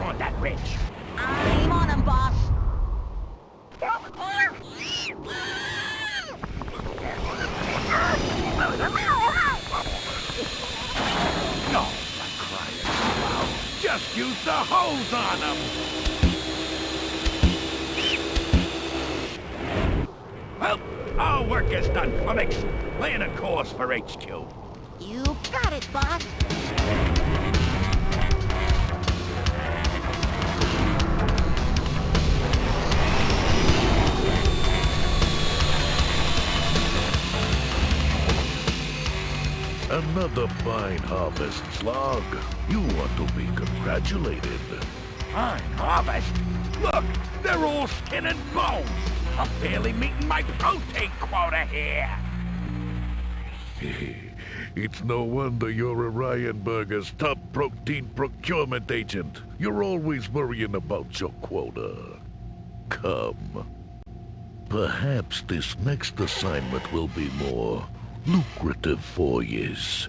on that ridge. I'm on him, boss. No, I'm crying out loud. Just use the hose on him. Well, our work is done, Comics. Plan a course for HQ. You got it, boss. Another fine harvest, Slog. You ought to be congratulated. Fine harvest? Look, they're all skin and bones. I'm barely meeting my protein quota here. It's no wonder you're Orion Burger's top protein procurement agent. You're always worrying about your quota. Come. Perhaps this next assignment will be more lucrative for yous.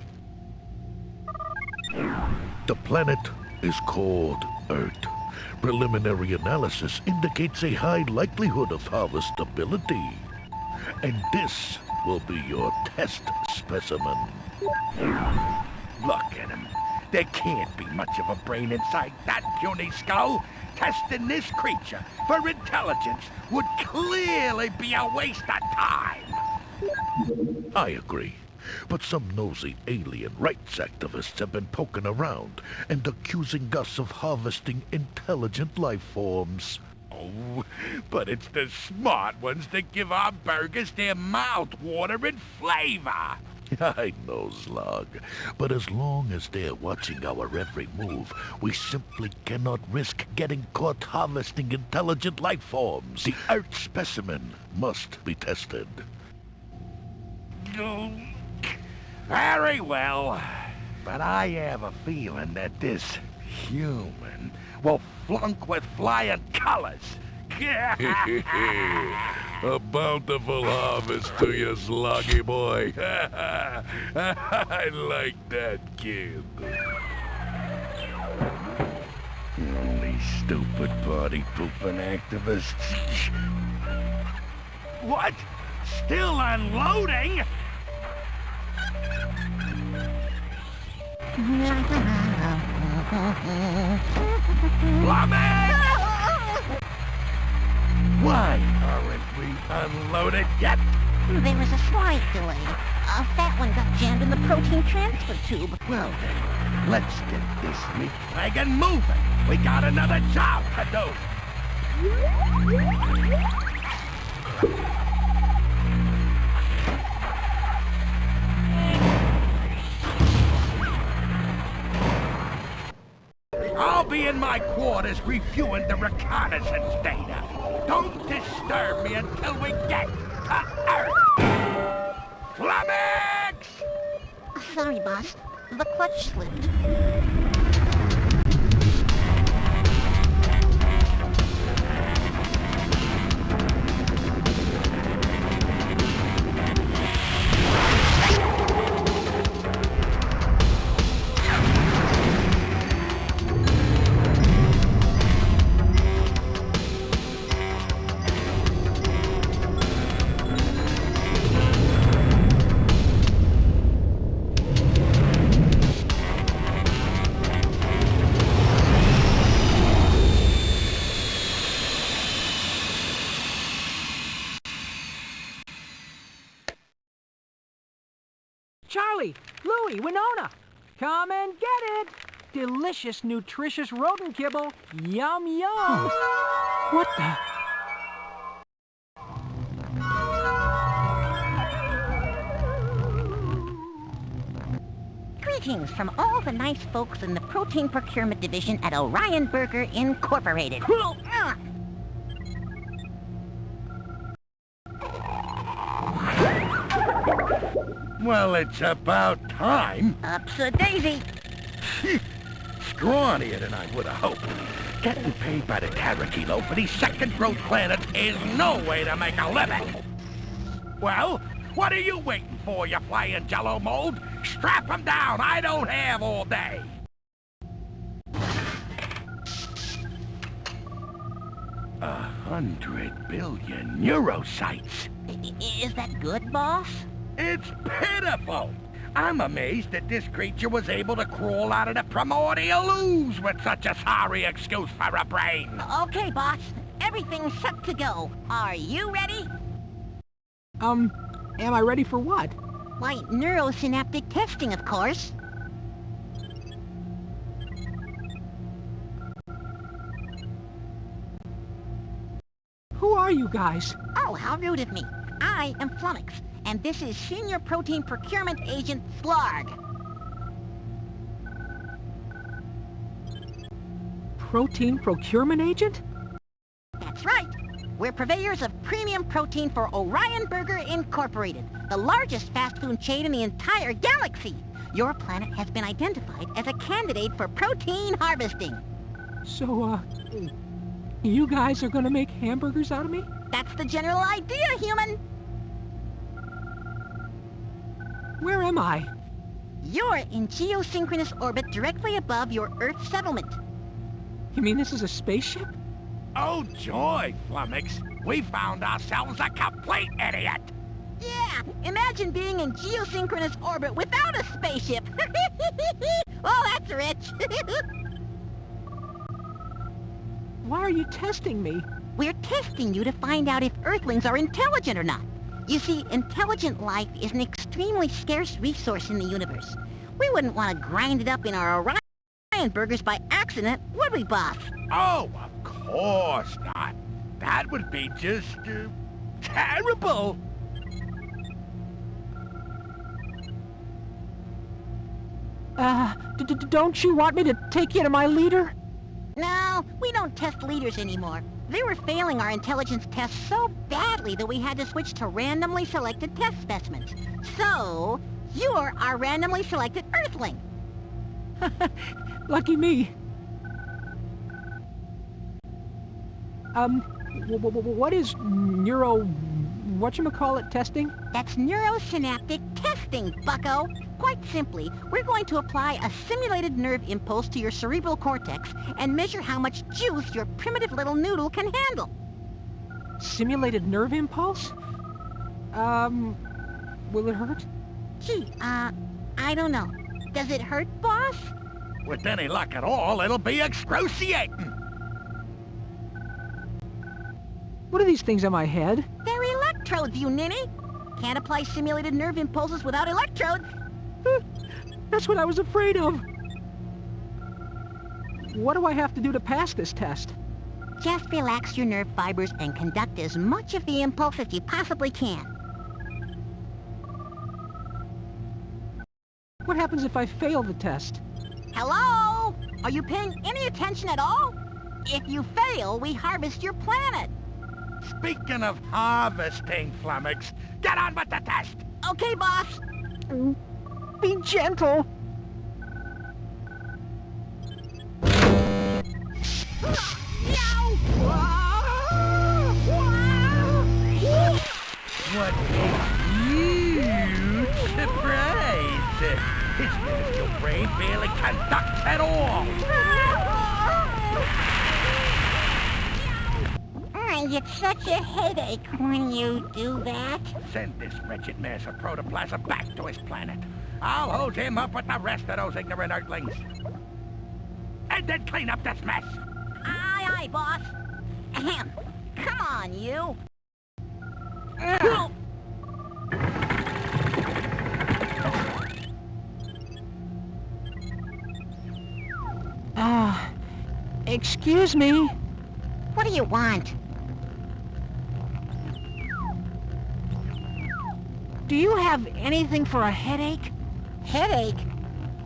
The planet is called Earth. Preliminary analysis indicates a high likelihood of harvestability. And this will be your test specimen. Look at him. There can't be much of a brain inside that puny skull. Testing this creature for intelligence would clearly be a waste of time. I agree. But some nosy alien rights activists have been poking around and accusing us of harvesting intelligent life forms. Oh, but it's the smart ones that give our burgers their mouth-watering flavor. I know, Slug. But as long as they're watching our every move, we simply cannot risk getting caught harvesting intelligent life forms. The Earth specimen must be tested. Oh, very well. But I have a feeling that this human will flunk with flying colors. A bountiful harvest to you, Sloggy boy. I like that, kid. Only stupid party-pooping activists. What? Still unloading? Plumbing! Why aren't we unloaded yet? There was a slight delay. A fat one got jammed in the protein transfer tube. Well then, let's get this meat wagon moving. We got another job to do. I'll be in my quarters reviewing the reconnaissance data. Don't disturb me until we get to Earth. Flummox! Sorry, boss. The clutch slipped. Charlie, Louie, Winona, come and get it! Delicious, nutritious rodent kibble. Yum, yum. What the? Greetings from all the nice folks in the Protein Procurement Division at Orion Burger Incorporated. Well, it's about time. Ups-a-daisy. Scrawnier than I would have hoped. Getting paid by the Terrakilo for these second-growth planets is no way to make a living. Well, what are you waiting for, you flying jello mold? Strap 'em down. I don't have all day. 100 billion neurocytes. Is that good, boss? It's pitiful. I'm amazed that this creature was able to crawl out of the primordial ooze with such a sorry excuse for a brain. Okay, boss. Everything's set to go. Are you ready? Am I ready for what? Why, neurosynaptic testing, of course. Who are you guys? Oh, how rude of me. I am Flummox, and this is Senior Protein Procurement Agent Slarg. Protein procurement agent? That's right. We're purveyors of premium protein for Orion Burger Incorporated, the largest fast food chain in the entire galaxy. Your planet has been identified as a candidate for protein harvesting. So, you guys are gonna make hamburgers out of me? That's the general idea, human. Where am I? You're in geosynchronous orbit directly above your Earth settlement. You mean this is a spaceship? Oh joy, Flummox. We found ourselves a complete idiot. Yeah, imagine being in geosynchronous orbit without a spaceship. Oh, that's rich. Why are you testing me? We're testing you to find out if Earthlings are intelligent or not. You see, intelligent life is an extremely scarce resource in the universe. We wouldn't want to grind it up in our Orion burgers by accident, would we, boss? Oh, of course not. That would be just, terrible. Don't you want me to take you to my leader? No, we don't test leaders anymore. They were failing our intelligence tests so badly that we had to switch to randomly selected test specimens. So, you're our randomly selected Earthling. Lucky me. What is whatchamacallit testing? That's neurosynaptic testing, bucko. Quite simply, we're going to apply a simulated nerve impulse to your cerebral cortex and measure how much juice your primitive little noodle can handle. Simulated nerve impulse? Will it hurt? Gee, I don't know. Does it hurt, boss? With any luck at all, it'll be excruciating. What are these things on my head? They're electrodes, you ninny. Can't apply simulated nerve impulses without electrodes. That's what I was afraid of. What do I have to do to pass this test? Just relax your nerve fibers and conduct as much of the impulse as you possibly can. What happens if I fail the test? Hello? Are you paying any attention at all? If you fail, we harvest your planet. Speaking of harvesting, Flummox, get on with the test. Okay, boss. Be gentle. What a huge surprise! His minuscule brain barely conducts at all. I get such a headache when you do that. Send this wretched mass of protoplasm back to his planet. I'll hose him up with the rest of those ignorant Earthlings. And then clean up this mess. Aye, aye, boss. Ahem. Come on, you. Excuse me. What do you want? Do you have anything for a headache? Headache?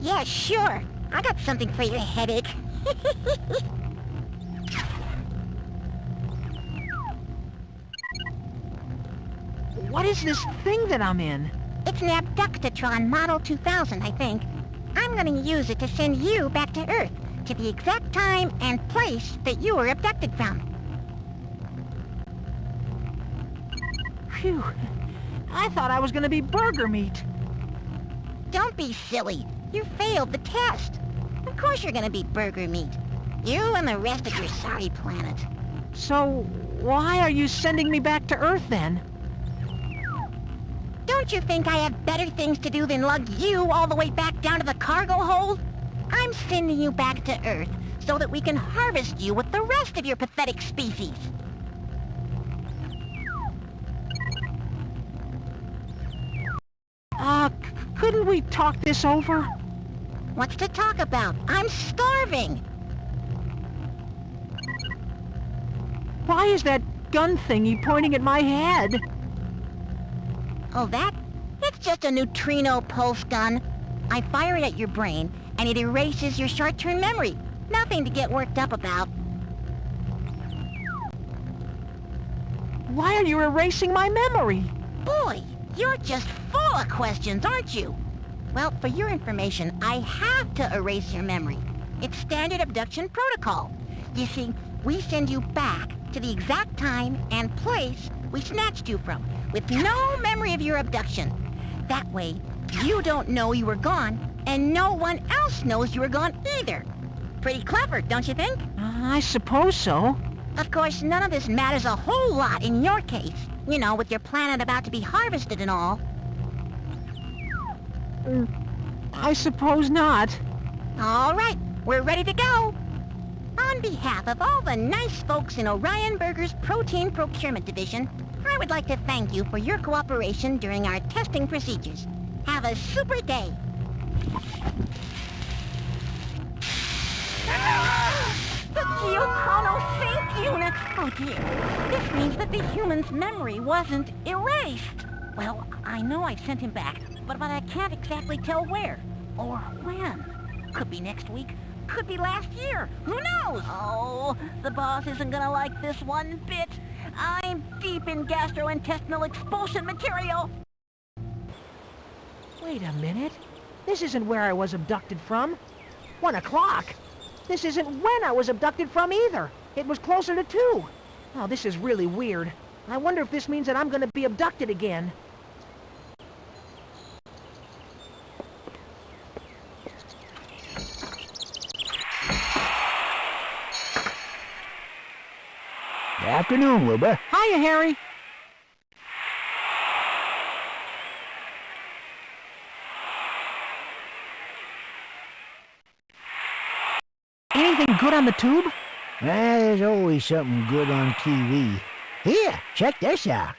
Yeah, sure. I got something for your headache. What is this thing that I'm in? It's an Abductatron Model 2000, I think. I'm gonna use it to send you back to Earth, to the exact time and place that you were abducted from. Phew. I thought I was gonna be burger meat. Don't be silly. You failed the test. Of course you're gonna be burger meat. You and the rest of your sorry planet. So, why are you sending me back to Earth then? Don't you think I have better things to do than lug you all the way back down to the cargo hold? I'm sending you back to Earth so that we can harvest you with the rest of your pathetic species. Couldn't we talk this over? What's to talk about? I'm starving. Why is that gun thingy pointing at my head? Oh, that? It's just a neutrino pulse gun. I fire it at your brain, and it erases your short-term memory. Nothing to get worked up about. Why are you erasing my memory? Boy, you're just full of questions, aren't you? Well, for your information, I have to erase your memory. It's standard abduction protocol. You see, we send you back to the exact time and place we snatched you from, with no memory of your abduction. That way, you don't know you were gone, and no one else knows you were gone either. Pretty clever, don't you think? I suppose so. Of course, none of this matters a whole lot in your case. You know, with your planet about to be harvested and all. I suppose not. All right, we're ready to go. On behalf of all the nice folks in Orion Burger's Protein Procurement Division, I would like to thank you for your cooperation during our testing procedures. Have a super day. The geochronosync unit! Oh dear. This means that the human's memory wasn't erased. Well, I know I sent him back, but I can't exactly tell where or when. Could be next week. Could be last year. Who knows? Oh, the boss isn't gonna like this one bit. I'm deep in gastrointestinal expulsion material. Wait a minute. This isn't where I was abducted from. 1 o'clock. This isn't when I was abducted from either. It was closer to 2. Oh, this is really weird. I wonder if this means that I'm gonna be abducted again. Afternoon, Wilbur. Hiya, Harry. Anything good on the tube? There's always something good on TV. Here, check this out.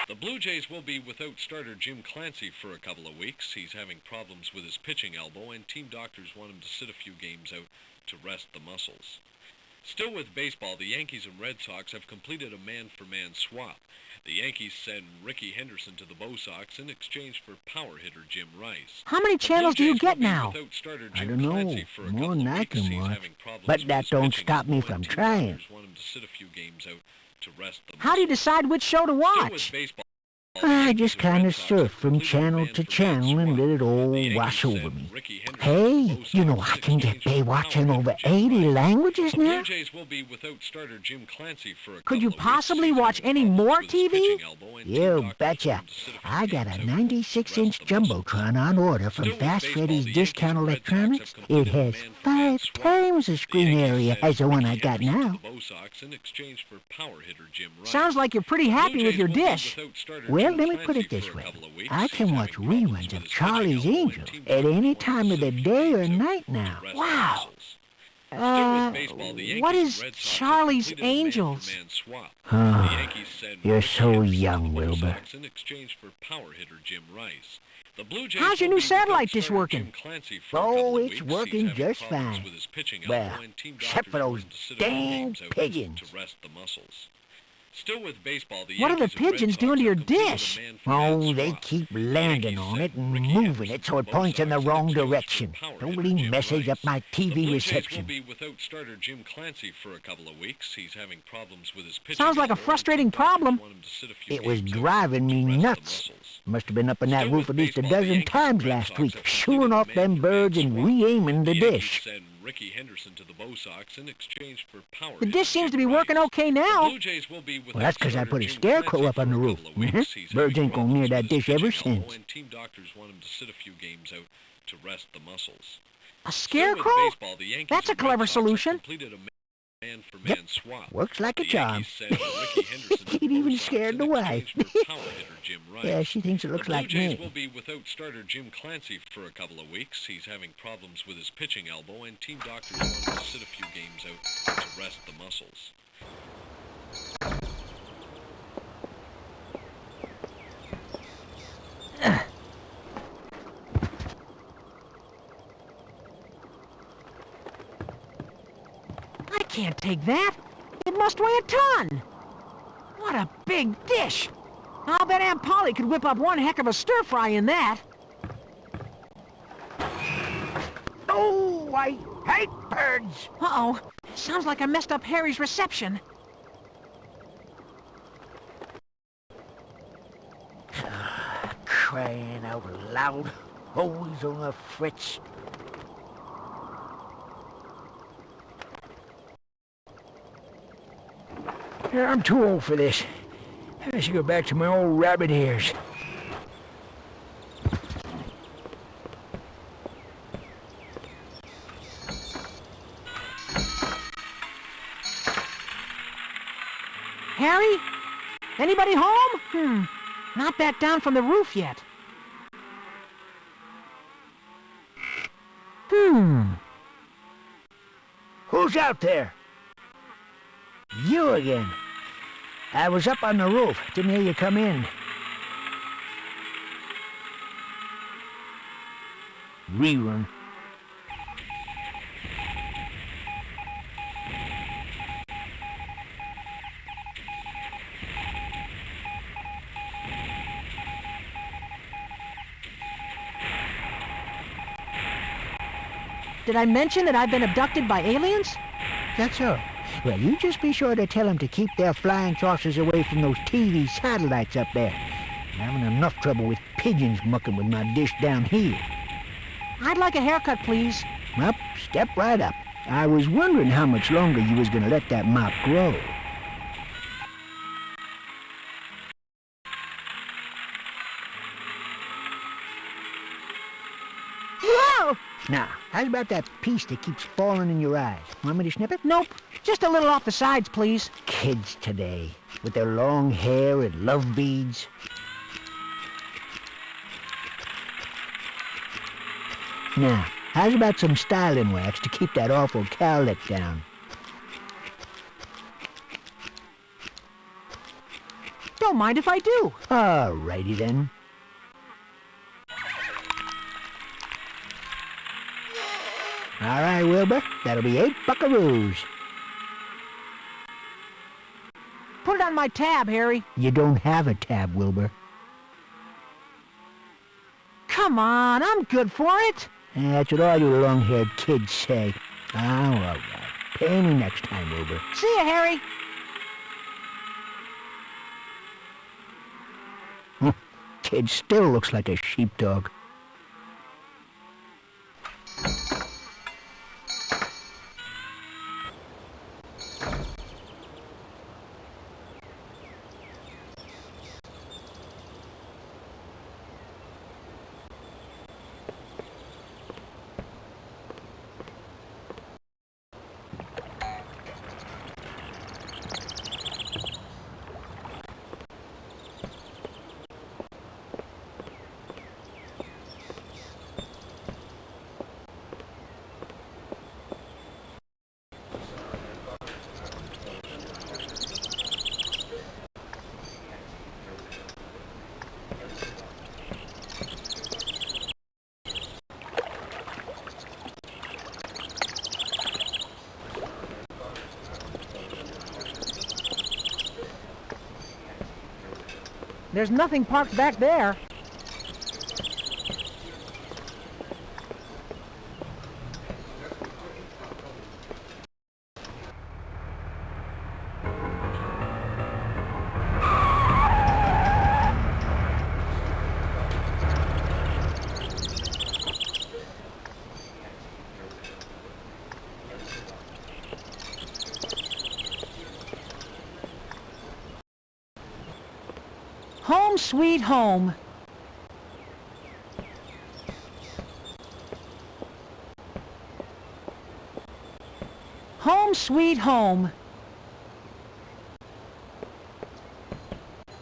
The Blue Jays will be without starter Jim Clancy for a couple of weeks. He's having problems with his pitching elbow, and team doctors want him to sit a few games out to rest the muscles. Still with baseball, the Yankees and Red Sox have completed a man-for-man swap. The Yankees send Ricky Henderson to the Bo Sox in exchange for power hitter Jim Rice. How many channels do you get now? I don't know, more than I can watch. But that don't stop me from trying. How do you decide which show to watch? I just kind of surf from channel to channel and let it all wash over me. Hey, you know I can get Baywatch in over 80 languages now? Could you possibly watch any more TV? You betcha. I got a 96-inch Jumbotron on order from Fast Freddy's Discount Electronics. It has 5 times the screen area as the one I got now. Sounds like you're pretty happy with your dish. Well, let me put it this way. I can watch reruns of Charlie's Angels at any time of the day or night now. Wow. What is Charlie's Angels? Oh, you're so young, Wilbur. How's your new satellite dish working? Oh, it's working just fine. Well, except for those dang pigeons. What are the pigeons doing to your dish? Oh, they keep landing on it and moving it so it points in the wrong direction. Totally messes up my TV reception. Sounds like a frustrating problem. It was driving me nuts. Must have been up on that roof at least a dozen times last week, shooing off them birds and re-aiming the dish. The dish seems to be working okay now. Well, that's because I put a scarecrow up on the roof. Birds ain't gone near that dish ever since. A scarecrow? That's a clever solution. Yep, man-for-man swap. works like a The charm. Yankees said Ricky Henderson It even scared the wife. power hitter Jim Wright. Yeah, she thinks it looks the Blue like Jays me. will be without starter Jim Clancy for a couple of weeks. He's having problems with his pitching elbow, and team doctors want him to sit a few games out to rest the muscles. I can't take that. It must weigh a ton. What a big dish. I'll bet Aunt Polly could whip up one heck of a stir-fry in that. Oh, I hate birds! Uh-oh. Sounds like I messed up Harry's reception. Crying out loud. Always on the fritz. Yeah, I'm too old for this. I should go back to my old rabbit ears. Harry? Anybody home? Not that down from the roof yet. Who's out there? You again. I was up on the roof. Didn't hear you come in. Rerun. Did I mention that I've been abducted by aliens? That's all. Well, you just be sure to tell them to keep their flying saucers away from those TV satellites up there. I'm having enough trouble with pigeons mucking with my dish down here. I'd like a haircut, please. Well, step right up. I was wondering how much longer you was gonna let that mop grow. Whoa! Now, how's about that piece that keeps falling in your eyes? Want me to snip it? Nope. Just a little off the sides, please. Kids today, with their long hair and love beads. Now, how's about some styling wax to keep that awful cowlick down? Don't mind if I do. Alrighty then. All right, Wilbur. That'll be 8 buckaroos. Put it on my tab, Harry. You don't have a tab, Wilbur. Come on, I'm good for it. That's what all you long-haired kids say. Oh, all right. Pay me next time, Wilbur. See ya, Harry. Kid still looks like a sheepdog. There's nothing parked back there. Home sweet home. Home sweet home.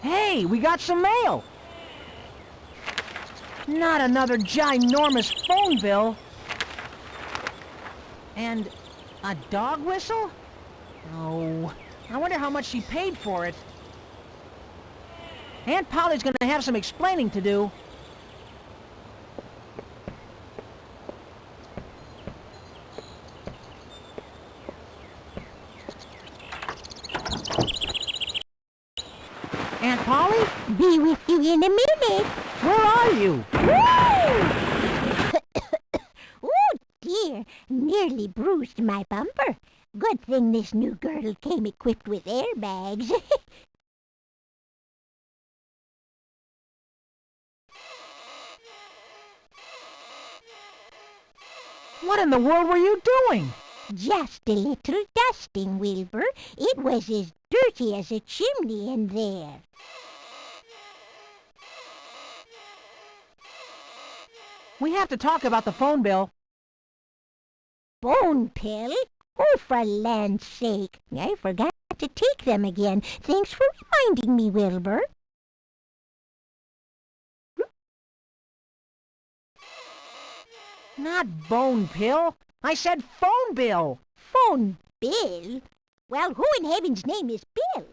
Hey, we got some mail. Not another ginormous phone bill. And a dog whistle? Oh, I wonder how much she paid for it. Aunt Polly's gonna have some explaining to do. Aunt Polly? Be with you in a minute. Where are you? Oh dear, nearly bruised my bumper. Good thing this new girl came equipped with airbags. What in the world were you doing? Just a little dusting, Wilbur. It was as dirty as a chimney in there. We have to talk about the phone bill. Bone pill? Oh, for land's sake. I forgot to take them again. Thanks for reminding me, Wilbur. Not bone pill. I said phone bill. Phone Bill? Well, who in heaven's name is Bill?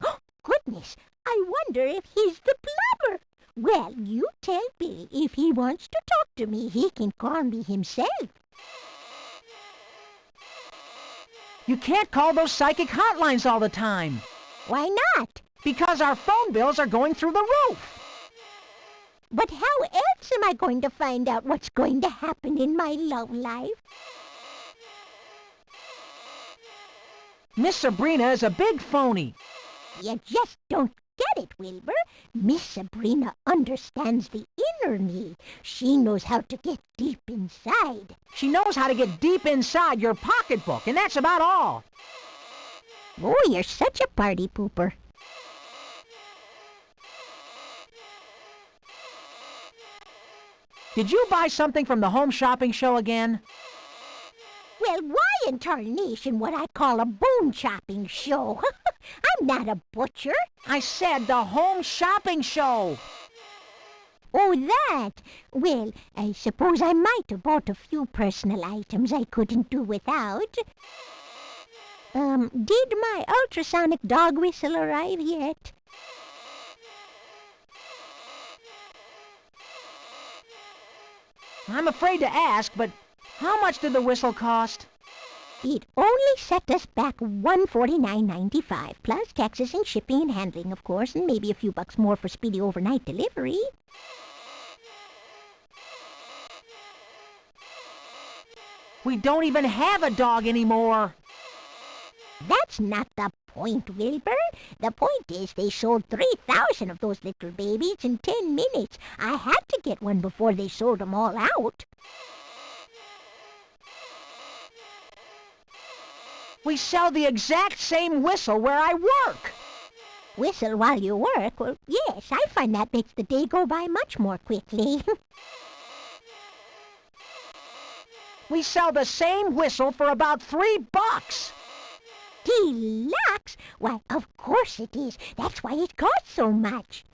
Oh, goodness, I wonder if he's the plumber. Well, you tell Bill if he wants to talk to me, he can call me himself. You can't call those psychic hotlines all the time. Why not? Because our phone bills are going through the roof. But how else am I going to find out what's going to happen in my love life? Miss Sabrina is a big phony. You just don't get it, Wilbur. Miss Sabrina understands the inner me. She knows how to get deep inside. She knows how to get deep inside your pocketbook, and that's about all. Oh, you're such a party pooper. Did you buy something from the home shopping show again? Well, why in tarnation would I call a bone-chopping show? I'm not a butcher. I said the home shopping show. Oh, that. Well, I suppose I might have bought a few personal items I couldn't do without. Did my ultrasonic dog whistle arrive yet? I'm afraid to ask, but how much did the whistle cost? It only set us back $149.95, plus taxes and shipping and handling, of course, and maybe a few bucks more for speedy overnight delivery. We don't even have a dog anymore. That's not the point, Wilbur. The point is they sold 3,000 of those little babies in 10 minutes. I had to get one before they sold them all out. We sell the exact same whistle where I work. Whistle while you work? Well, yes, I find that makes the day go by much more quickly. We sell the same whistle for about $3. Deluxe? Why, of course it is. That's why it costs so much.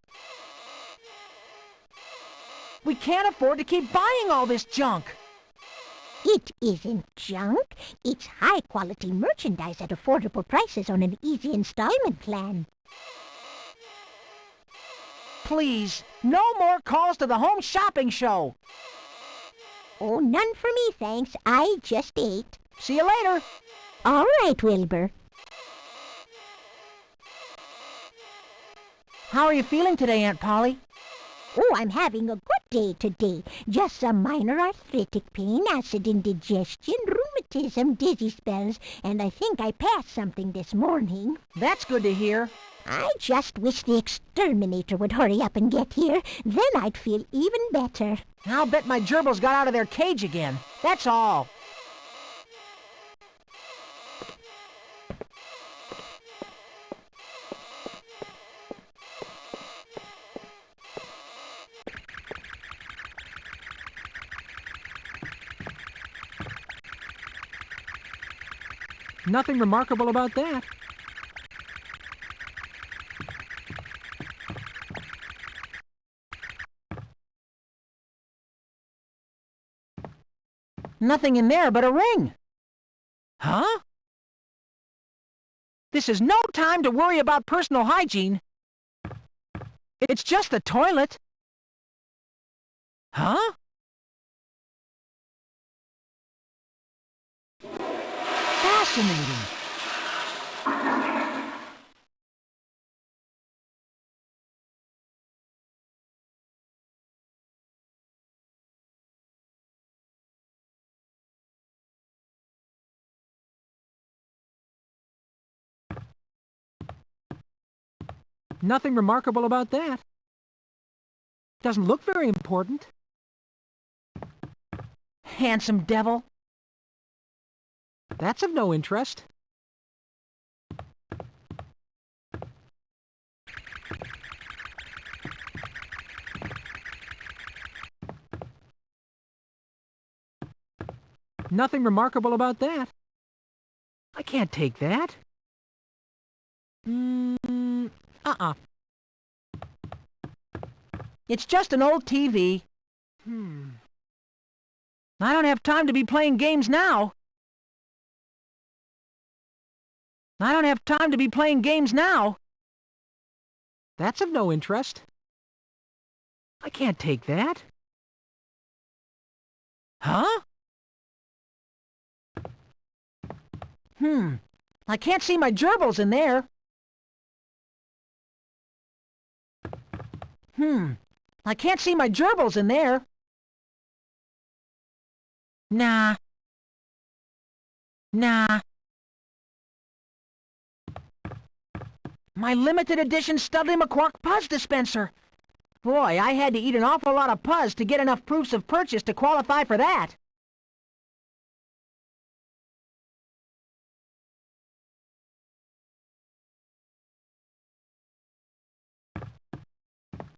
We can't afford to keep buying all this junk. It isn't junk. It's high-quality merchandise at affordable prices on an easy installment plan. Please, no more calls to the home shopping show. Oh, none for me, thanks. I just ate. See you later. All right, Wilbur. How are you feeling today, Aunt Polly? Oh, I'm having a good day today. Just some minor arthritic pain, acid indigestion, rheumatism, dizzy spells, and I think I passed something this morning. That's good to hear. I just wish the exterminator would hurry up and get here. Then I'd feel even better. I'll bet my gerbils got out of their cage again. That's all. Nothing remarkable about that. Nothing in there but a ring. Huh? This is no time to worry about personal hygiene. It's just the toilet. Huh? Fascinating. Nothing remarkable about that. Doesn't look very important. Handsome devil. That's of no interest. Nothing remarkable about that. I can't take that. It's just an old TV. I don't have time to be playing games now. I don't have time to be playing games now. That's of no interest. I can't take that. Huh? I can't see my gerbils in there. I can't see my gerbils in there. Nah. My limited edition Studley McQuark Puzz dispenser. Boy, I had to eat an awful lot of Puzz to get enough proofs of purchase to qualify for that.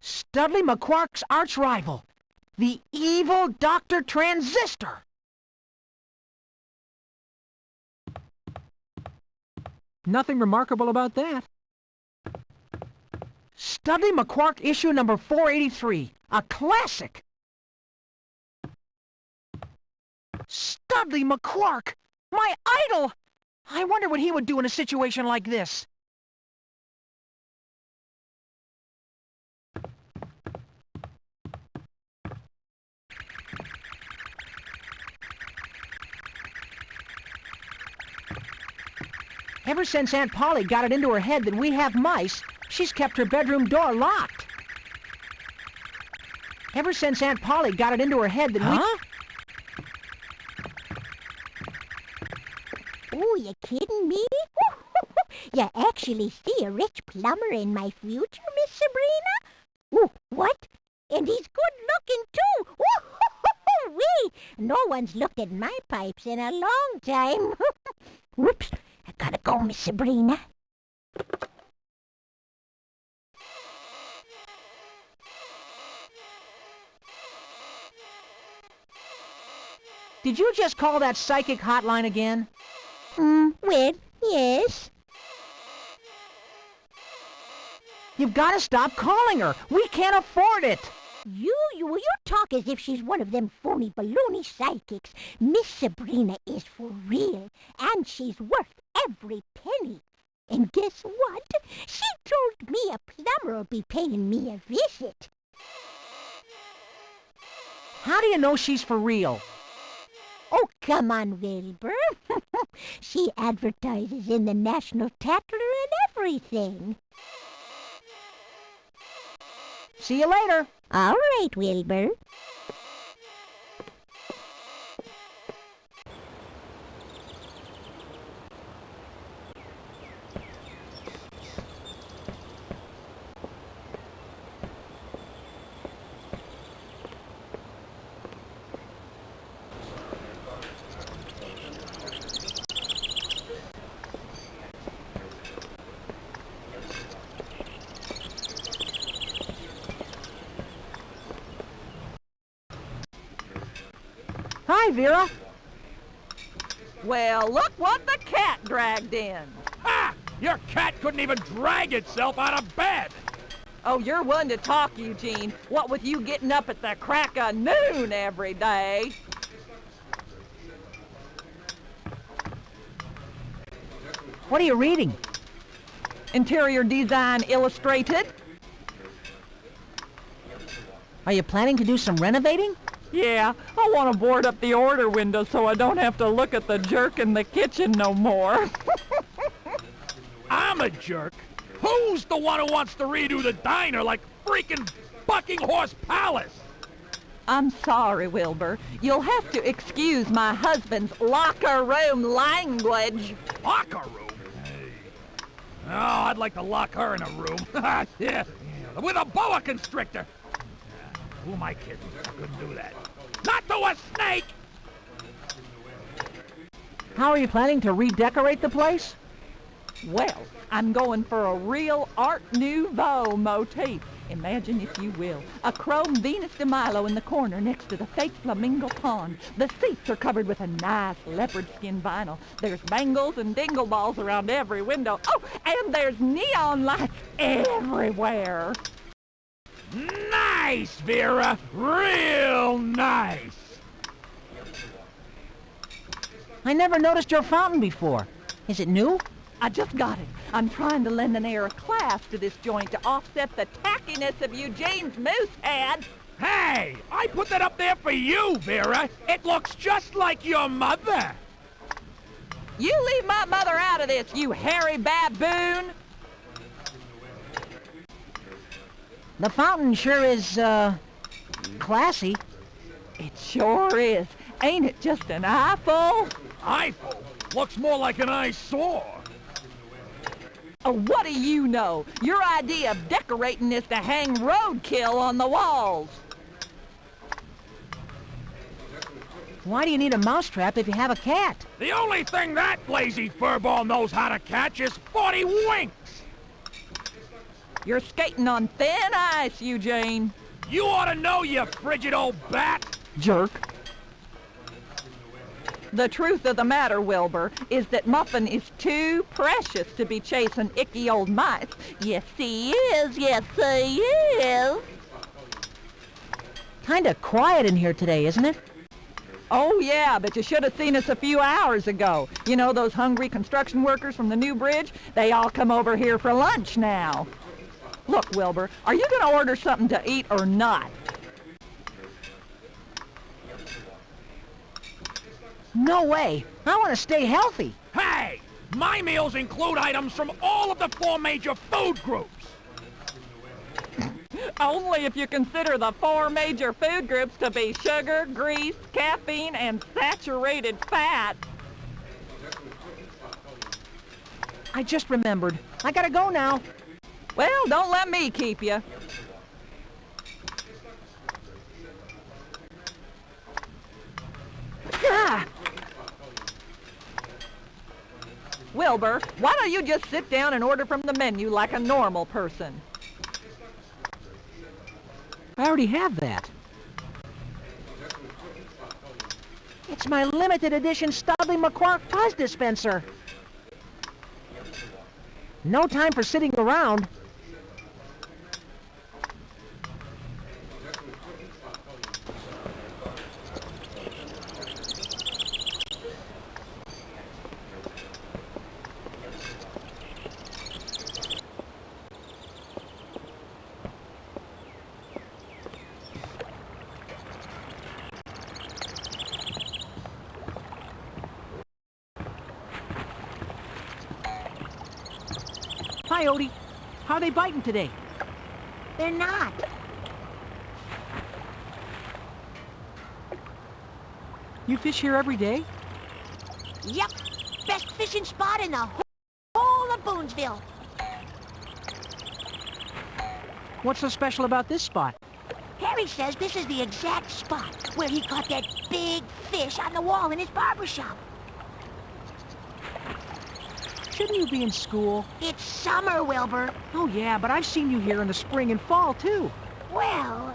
Studley McQuark's arch-rival, the evil Dr. Transistor. Nothing remarkable about that. Studley McQuark issue number 483, a classic. Studley McQuark, my idol! I wonder what he would do in a situation like this. Ever since Aunt Polly got it into her head that we have mice, she's kept her bedroom door locked. Ever since Aunt Polly got it into her head that Oh, you kidding me? You actually see a rich plumber in my future, Miss Sabrina? Oh, what? And he's good-looking, too! Wee! No one's looked at my pipes in a long time. Whoops! I gotta go, Miss Sabrina. Did you just call that psychic hotline again? Well, yes. You've got to stop calling her. We can't afford it. You talk as if she's one of them phony baloney psychics. Miss Sabrina is for real, and she's worth every penny. And guess what? She told me a plumber will be paying me a visit. How do you know she's for real? Oh, come on, Wilbur. She advertises in the National Tattler and everything. See you later. All right, Wilbur. Hi, Vera. Well, look what the cat dragged in. Ha! Your cat couldn't even drag itself out of bed! Oh, you're one to talk, Eugene. What with you getting up at the crack of noon every day? What are you reading? Interior Design Illustrated. Are you planning to do some renovating? Yeah, I want to board up the order window so I don't have to look at the jerk in the kitchen no more. I'm a jerk. Who's the one who wants to redo the diner like freaking Bucking Horse Palace? I'm sorry, Wilbur. You'll have to excuse my husband's locker room language. Locker room? Hey. Oh, I'd like to lock her in a room. Yeah, with a boa constrictor. Who am I kidding? I couldn't do that. Not to a snake! How are you planning to redecorate the place? Well, I'm going for a real Art Nouveau motif. Imagine, if you will, a chrome Venus de Milo in the corner next to the fake flamingo pond. The seats are covered with a nice leopard skin vinyl. There's bangles and dingle balls around every window. Oh, and there's neon lights everywhere. Nice, Vera! Real nice! I never noticed your fountain before. Is it new? I just got it. I'm trying to lend an air of class to this joint to offset the tackiness of Eugene's moose head. Hey! I put that up there for you, Vera! It looks just like your mother! You leave my mother out of this, you hairy baboon! The fountain sure is, classy. It sure is. Ain't it just an eyeful? Eyeful? Looks more like an eyesore. Oh, what do you know? Your idea of decorating is to hang roadkill on the walls. Why do you need a mousetrap if you have a cat? The only thing that lazy furball knows how to catch is 40 winks! You're skating on thin ice, Eugene. You ought to know, you frigid old bat! Jerk. The truth of the matter, Wilbur, is that Muffin is too precious to be chasing icky old mice. Yes, he is. Yes, he is. Kinda quiet in here today, isn't it? Oh, yeah, but you should have seen us a few hours ago. You know, those hungry construction workers from the new bridge? They all come over here for lunch now. Look, Wilbur, are you going to order something to eat or not? No way. I want to stay healthy. Hey! My meals include items from all of the 4 major food groups! Only if you consider the 4 major food groups to be sugar, grease, caffeine, and saturated fat. I just remembered. I gotta go now. Well, don't let me keep you. Ah! Wilbur, why don't you just sit down and order from the menu like a normal person? I already have that. It's my limited edition Studley McQuark fuzz dispenser. No time for sitting around. Hi, Odie. How are they biting today? They're not. You fish here every day? Yep. Best fishing spot in the whole of Boonesville. What's so special about this spot? Harry says this is the exact spot where he caught that big fish on the wall in his barber shop. Shouldn't you be in school? It's summer, Wilbur. Oh, yeah, but I've seen you here in the spring and fall, too. Well,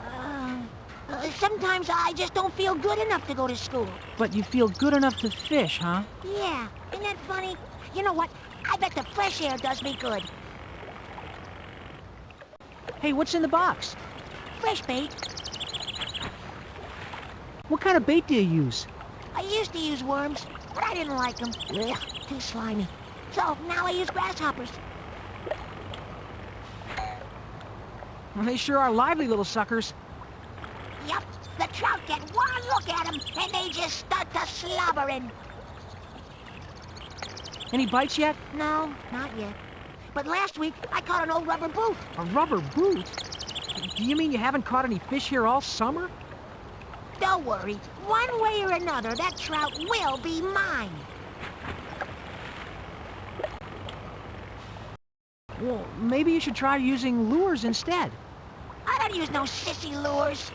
sometimes I just don't feel good enough to go to school. But you feel good enough to fish, huh? Yeah, isn't that funny? You know what? I bet the fresh air does me good. Hey, what's in the box? Fresh bait. What kind of bait do you use? I used to use worms, but I didn't like them. Ugh, too slimy. So now I use grasshoppers. Well, they sure are lively little suckers. Yup, the trout get one look at them, and they just start to slobbering. Any bites yet? No, not yet. But last week, I caught an old rubber boot. A rubber boot? Do you mean you haven't caught any fish here all summer? Don't worry. One way or another, that trout will be mine. Well, maybe you should try using lures instead. I don't use no sissy lures.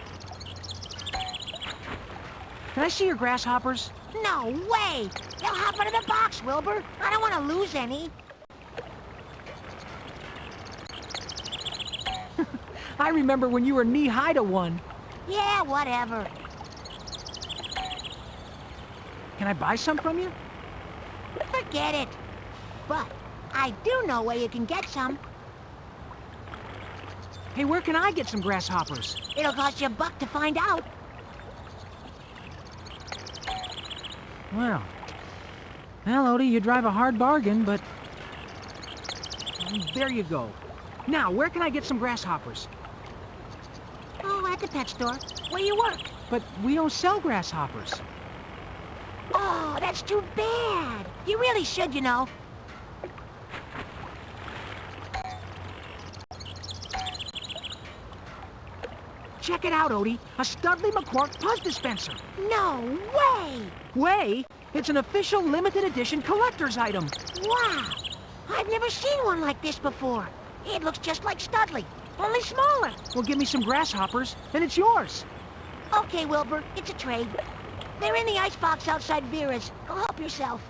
Can I see your grasshoppers? No way! They'll hop into the box, Wilbur. I don't want to lose any. I remember when you were knee-high to one. Yeah, whatever. Can I buy some from you? Forget it. But I do know where you can get some. Hey, where can I get some grasshoppers? It'll cost you $1 to find out. Well, Odie, you drive a hard bargain, but... There you go. Now, where can I get some grasshoppers? Oh, at the pet store. Where you work. But we don't sell grasshoppers. Oh, that's too bad. You really should, you know. Check it out, Odie. A Studley McQuark Puzz dispenser. No way! Way? It's an official limited edition collector's item. Wow! I've never seen one like this before. It looks just like Studley, only smaller. Well, give me some grasshoppers, and it's yours. Okay, Wilbur, it's a trade. They're in the icebox outside Vera's. Go help yourself.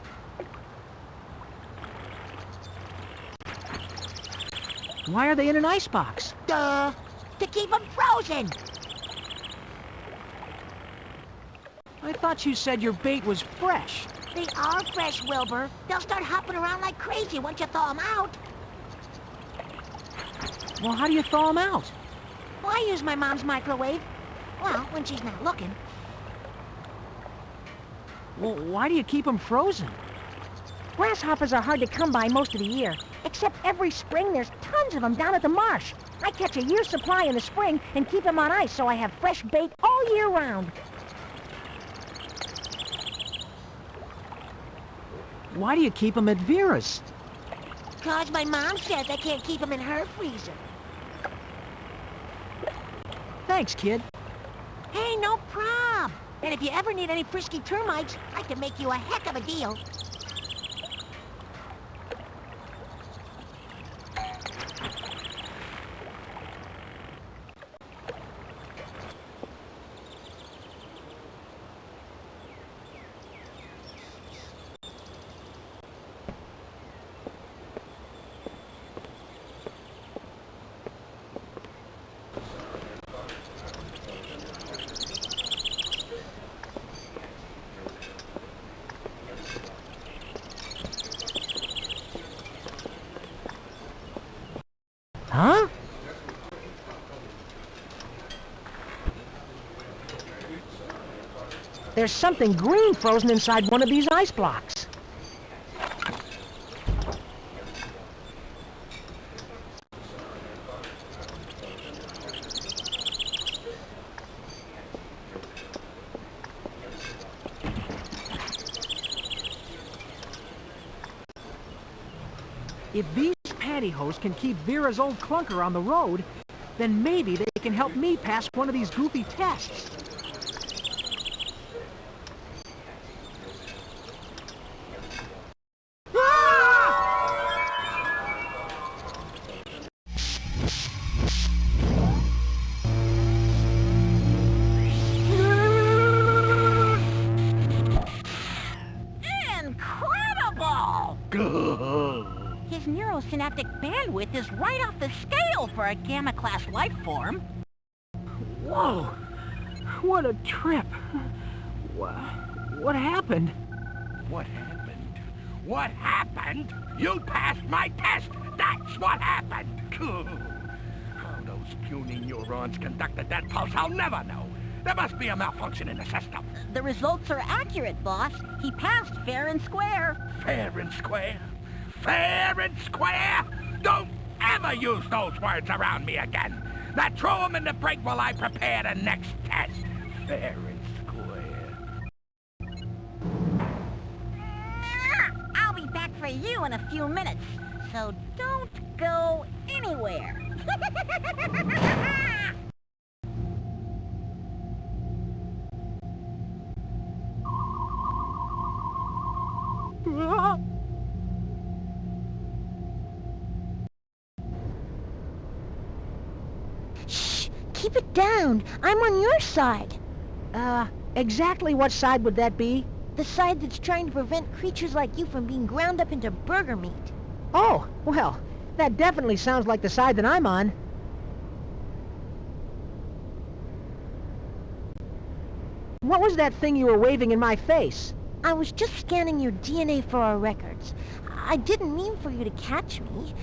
Why are they in an icebox? Duh! To keep them frozen! I thought you said your bait was fresh. They are fresh, Wilbur. They'll start hopping around like crazy once you thaw them out. Well, how do you thaw them out? Well, I use my mom's microwave. Well, when she's not looking. Well, why do you keep them frozen? Grasshoppers are hard to come by most of the year. Except every spring, there's tons of them down at the marsh. I catch a year's supply in the spring and keep them on ice so I have fresh bait all year round. Why do you keep them at Vera's? 'Cause my mom says I can't keep them in her freezer. Thanks, kid. Hey, no prob. And if you ever need any frisky termites, I can make you a heck of a deal. Huh? There's something green frozen inside one of these ice blocks. If these pantyhose can keep Vera's old clunker on the road, then maybe they can help me pass one of these goofy tests. Incredible! His neurosynaptic bandwidth is right off the scale for a gamma-class life form. Whoa! What a trip. What happened? What happened? What happened? You passed my test! That's what happened! How those puny neurons conducted that pulse, I'll never know. There must be a malfunction in the system. The results are accurate, boss. He passed fair and square. Fair and square? Fair and square? Don't ever use those words around me again. Now throw them in the brig while I prepare the next test. Fair and square. I'll be back for you in a few minutes, so don't go anywhere. Shh! Keep it down. I'm on your side. Exactly what side would that be? The side that's trying to prevent creatures like you from being ground up into burger meat. Oh, well, that definitely sounds like the side that I'm on. What was that thing you were waving in my face? I was just scanning your DNA for our records. I didn't mean for you to catch me.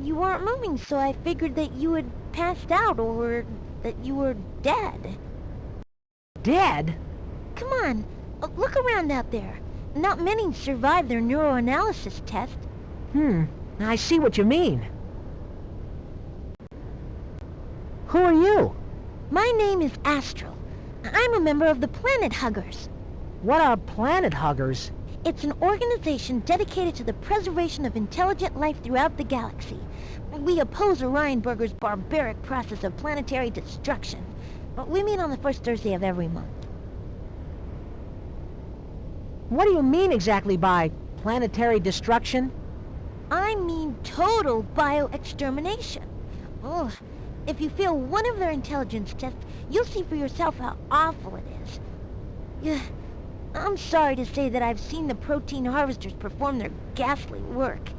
You weren't moving, so I figured that you had passed out or that you were dead. Dead? Come on, look around out there. Not many survived their neuroanalysis test. I see what you mean. Who are you? My name is Astral. I'm a member of the Planet Huggers. What are planet huggers? It's an organization dedicated to the preservation of intelligent life throughout the galaxy. We oppose Orion Burger's barbaric process of planetary destruction. But we meet on the first Thursday of every month. What do you mean exactly by planetary destruction? I mean total bio-extermination. Oh, if you fail one of their intelligence tests, you'll see for yourself how awful it is. Yeah, I'm sorry to say that I've seen the protein harvesters perform their ghastly work.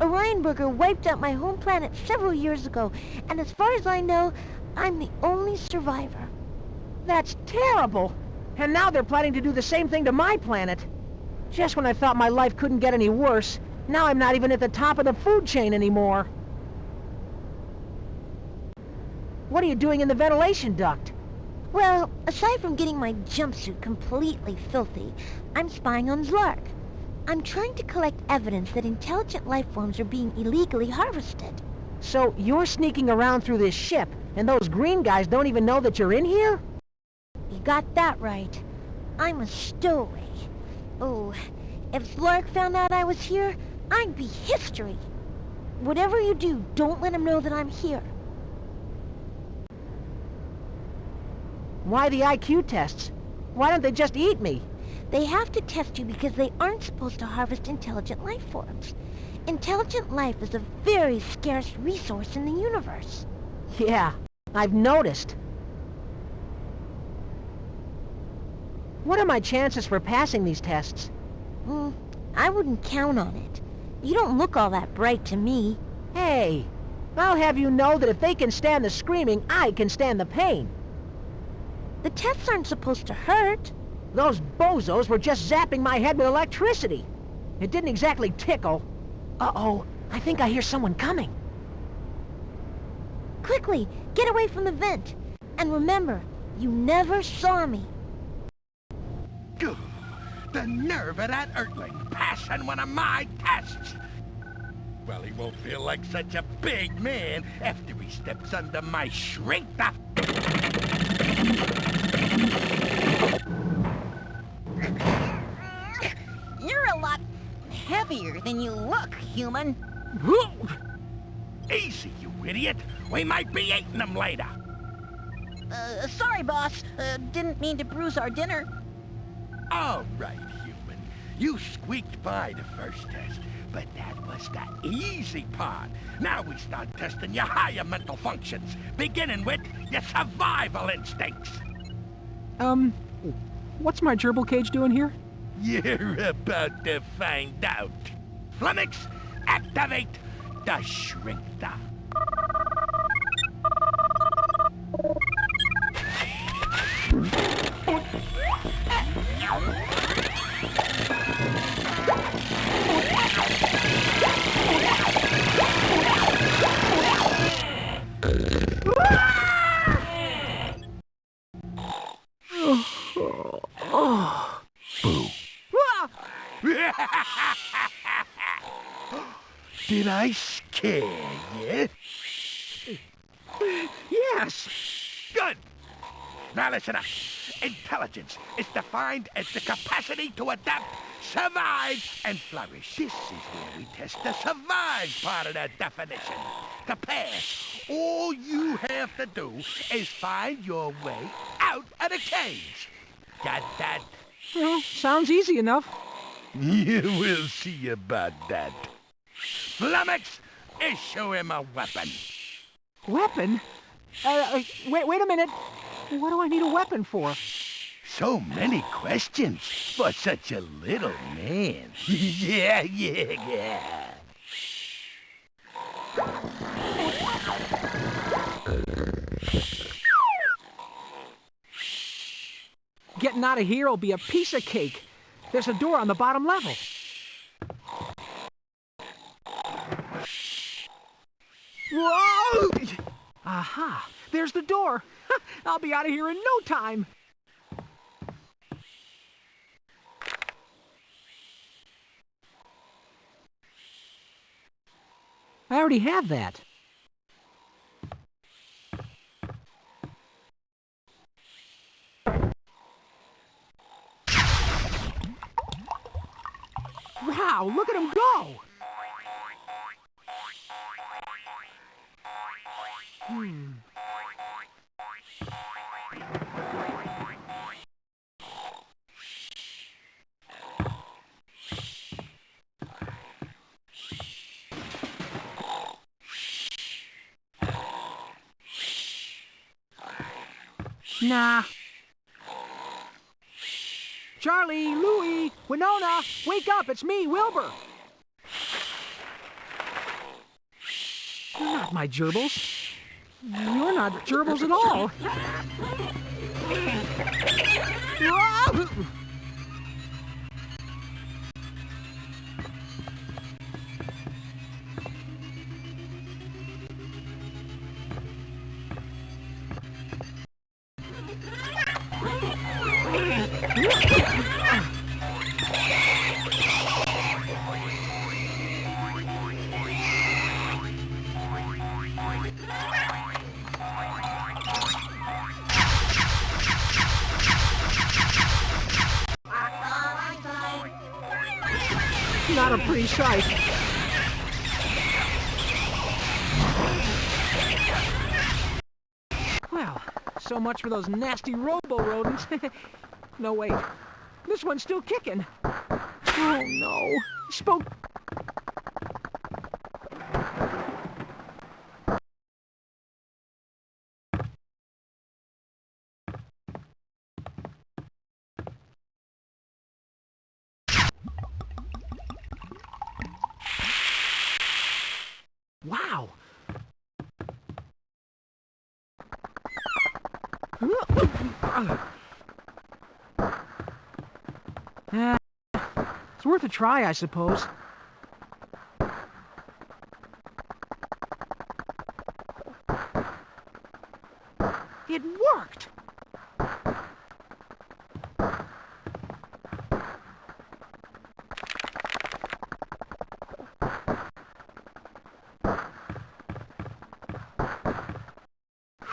Orion Burger wiped out my home planet several years ago, and as far as I know, I'm the only survivor. That's terrible! And now they're planning to do the same thing to my planet. Just when I thought my life couldn't get any worse, now I'm not even at the top of the food chain anymore. What are you doing in the ventilation duct? Well, aside from getting my jumpsuit completely filthy, I'm spying on Zlark. I'm trying to collect evidence that intelligent life forms are being illegally harvested. So you're sneaking around through this ship, and those green guys don't even know that you're in here? You got that right. I'm a stowaway. Oh, if Zlark found out I was here, I'd be history. Whatever you do, don't let him know that I'm here. Why the IQ tests? Why don't they just eat me? They have to test you because they aren't supposed to harvest intelligent life forms. Intelligent life is a very scarce resource in the universe. Yeah, I've noticed. What are my chances for passing these tests? I wouldn't count on it. You don't look all that bright to me. Hey, I'll have you know that if they can stand the screaming, I can stand the pain. The tests aren't supposed to hurt. Those bozos were just zapping my head with electricity. It didn't exactly tickle. Uh-oh, I think I hear someone coming. Quickly, get away from the vent. And remember, you never saw me. Gah, the nerve of that Earthling passing one of my tests. Well, he won't feel like such a big man after he steps under my shrink the... You're a lot heavier than you look, human. Easy, you idiot. We might be eating them later. Sorry, boss. Didn't mean to bruise our dinner. All right, human. You squeaked by the first test, but that was the easy part. Now we start testing your higher mental functions, beginning with your survival instincts. What's my gerbil cage doing here? You're about to find out. Flummox, activate the shrinkter. I scare you? Yes! Good! Now listen up. Intelligence is defined as the capacity to adapt, survive, and flourish. This is where we test the survive part of the definition. To pass, all you have to do is find your way out of the cage. Got that? Well, sounds easy enough. You will see about that. Flummox, issue him a weapon. Weapon? Wait a minute. What do I need a weapon for? So many questions for such a little man. Yeah. Getting out of here will be a piece of cake. There's a door on the bottom level. Whoa! Aha! There's the door. I'll be out of here in no time. I already have that. Wow, look at him go! Nah. Charlie, Louie, Winona, wake up, it's me, Wilbur. You're not my gerbils. You're not gerbils at all. Not a pretty sight. Well, so much for those nasty robo-rodents. No, wait. This one's still kicking. Oh, no. Spoke... Wow! It's worth a try, I suppose. It worked!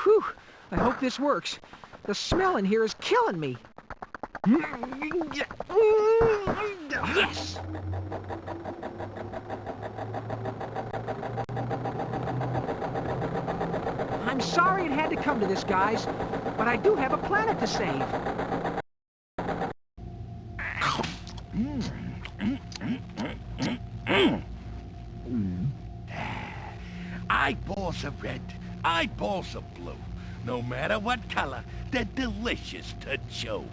Whew! I hope this works. The smell in here is killing me. Yes! I'm sorry it had to come to this, guys, but I do have a planet to save. Eyeballs of red, eyeballs of blue. No matter what color, they're delicious to chew.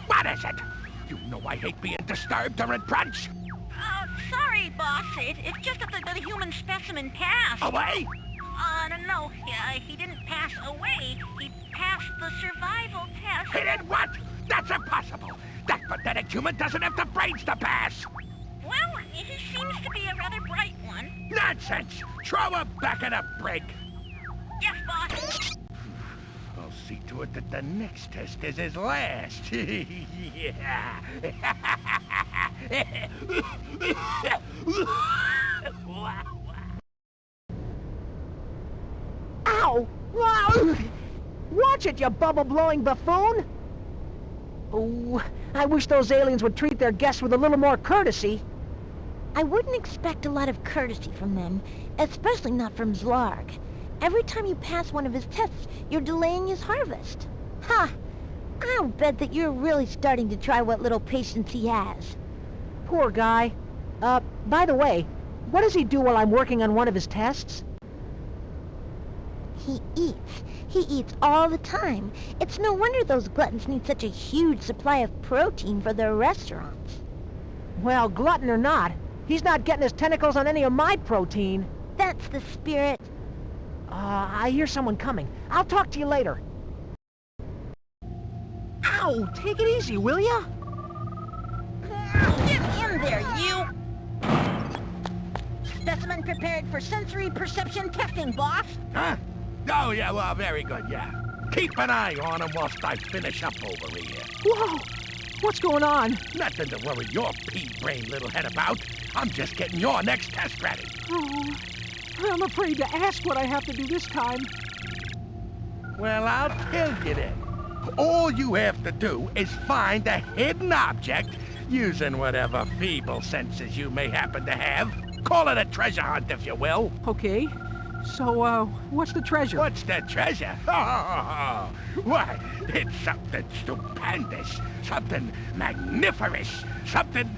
What is it? You know I hate being disturbed during brunch. Sorry, boss. It's just that the human specimen passed. Away? No. He didn't pass away. He passed the survival test. He did what? That's impossible. That pathetic human doesn't have the brains to pass. Well, he seems to be a rather bright one. Nonsense! Throw him back in a brig. Yes, boss. I'll see to it that the next test is his last. Yeah. Ow! Wow! Watch it, you bubble-blowing buffoon! Oh, I wish those aliens would treat their guests with a little more courtesy. I wouldn't expect a lot of courtesy from them, especially not from Zlarg. Every time you pass one of his tests, you're delaying his harvest. Ha! I'll bet that you're really starting to try what little patience he has. Poor guy. By the way, what does he do while I'm working on one of his tests? He eats. He eats all the time. It's no wonder those gluttons need such a huge supply of protein for their restaurants. Well, glutton or not, he's not getting his tentacles on any of my protein. That's the spirit. I hear someone coming. I'll talk to you later. Ow! Take it easy, will ya? Get in there, you! Specimen prepared for sensory perception testing, boss. Huh? Oh, yeah, well, very good, yeah. Keep an eye on him whilst I finish up over here. Whoa! What's going on? Nothing to worry your pea-brained little head about. I'm just getting your next test ready. Oh, I'm afraid to ask what I have to do this time. Well, I'll tell you then. All you have to do is find a hidden object using whatever feeble senses you may happen to have. Call it a treasure hunt, if you will. Okay. So, what's the treasure? What's the treasure? Oh, why, it's something stupendous, something magniferous, something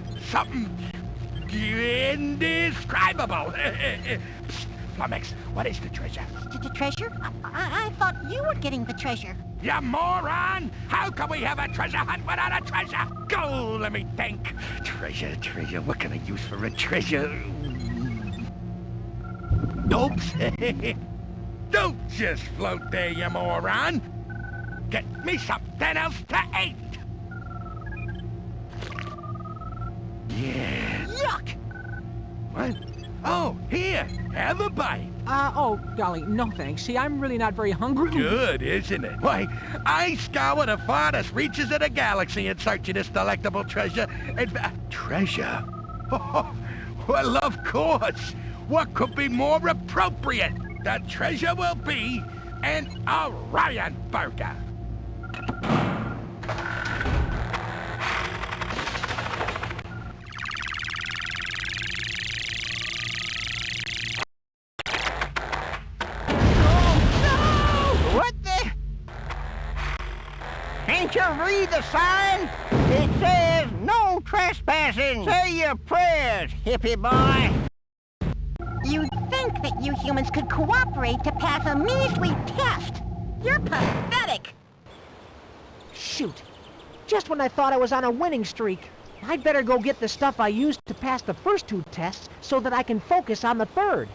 indescribable. Psst, Flummox, what is the treasure? The treasure? I thought you were getting the treasure. You moron! How can we have a treasure hunt without a treasure? Go, let me think. Treasure, what can I use for a treasure? Oops. Don't just float there, you moron. Get me something else to eat. Yeah. Yuck! What? Oh, here, have a bite. Oh, golly, no thanks. See, I'm really not very hungry. Good, isn't it? Why, I scour the farthest reaches of the galaxy in search of this delectable treasure. And treasure? Oh, well, of course. What could be more appropriate? The treasure will be an Orion burger. Can't you read the sign? It says no trespassing. Say your prayers, hippie boy. You'd think that you humans could cooperate to pass a measly test. You're pathetic. Shoot. Just when I thought I was on a winning streak. I'd better go get the stuff I used to pass the first two tests so that I can focus on the third.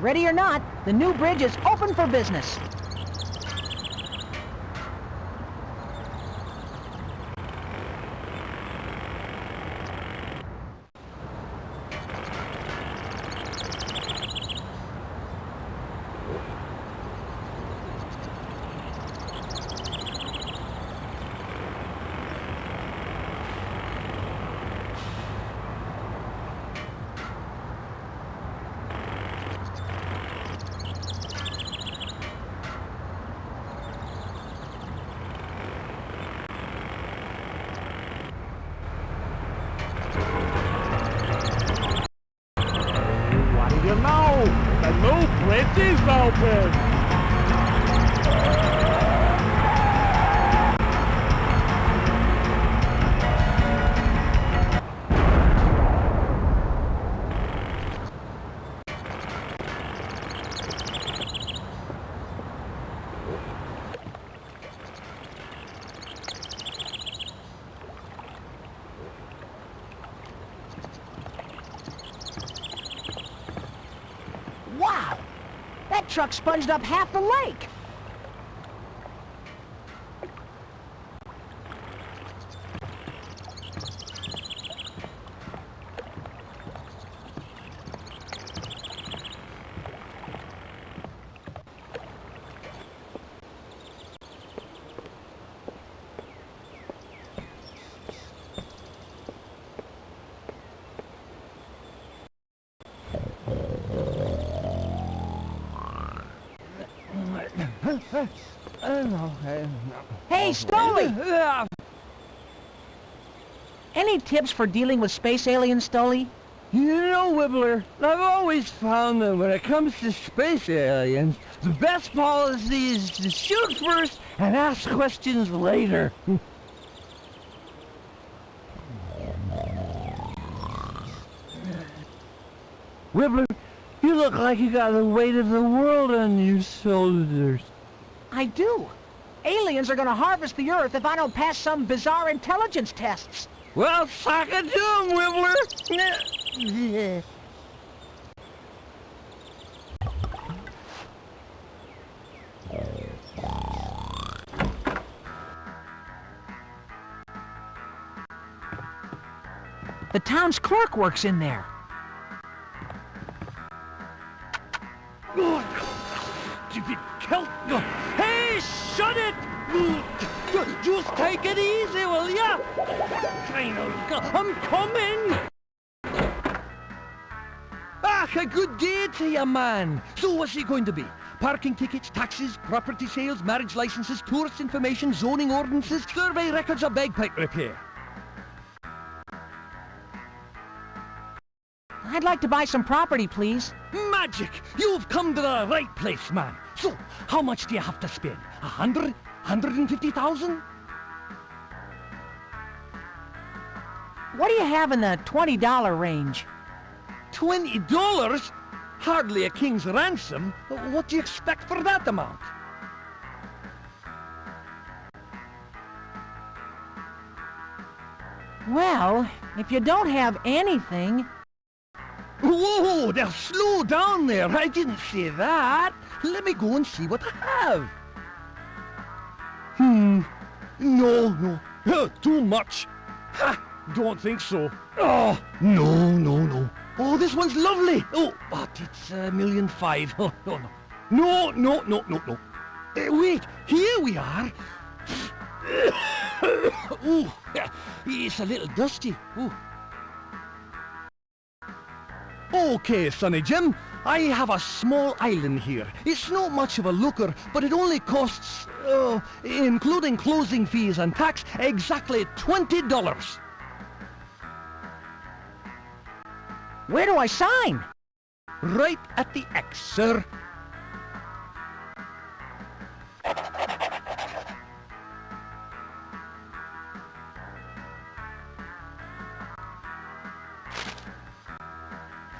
Ready or not, the new bridge is open for business. You know, the new bridge is open. truck sponged up half the lake. Hey, Stoley! Any tips for dealing with space aliens, Stoley? You know, Wibbler, I've always found that when it comes to space aliens, the best policy is to shoot first and ask questions later. Wibbler, you look like you got the weight of the world on your shoulders. I do. Aliens are gonna harvest the Earth if I don't pass some bizarre intelligence tests. Well, sock it to 'em, Wibbler! The town's clerk works in there. Hey, shut it! Just take it easy, will ya? I'm coming! Ah, a good day to you, man. So what's it going to be? Parking tickets, taxes, property sales, marriage licenses, tourist information, zoning ordinances, survey records, or bagpipe repair? I'd like to buy some property, please. Magic! You've come to the right place, man. So, how much do you have to spend? 100? 150,000? What do you have in the $20 range? $20? Hardly a king's ransom. What do you expect for that amount? Well, if you don't have anything... Whoa, now slow down there. I didn't say that. Let me go and see what I have. No. Too much. Ha! Don't think so. Oh, no. Oh, this one's lovely. Oh, but it's $1.5 million. Oh, no. Wait, here we are. Oh, it's a little dusty. Oh. Okay, Sonny Jim, I have a small island here. It's not much of a looker, but it only costs, including closing fees and tax, exactly $20. Where do I sign? Right at the X, sir.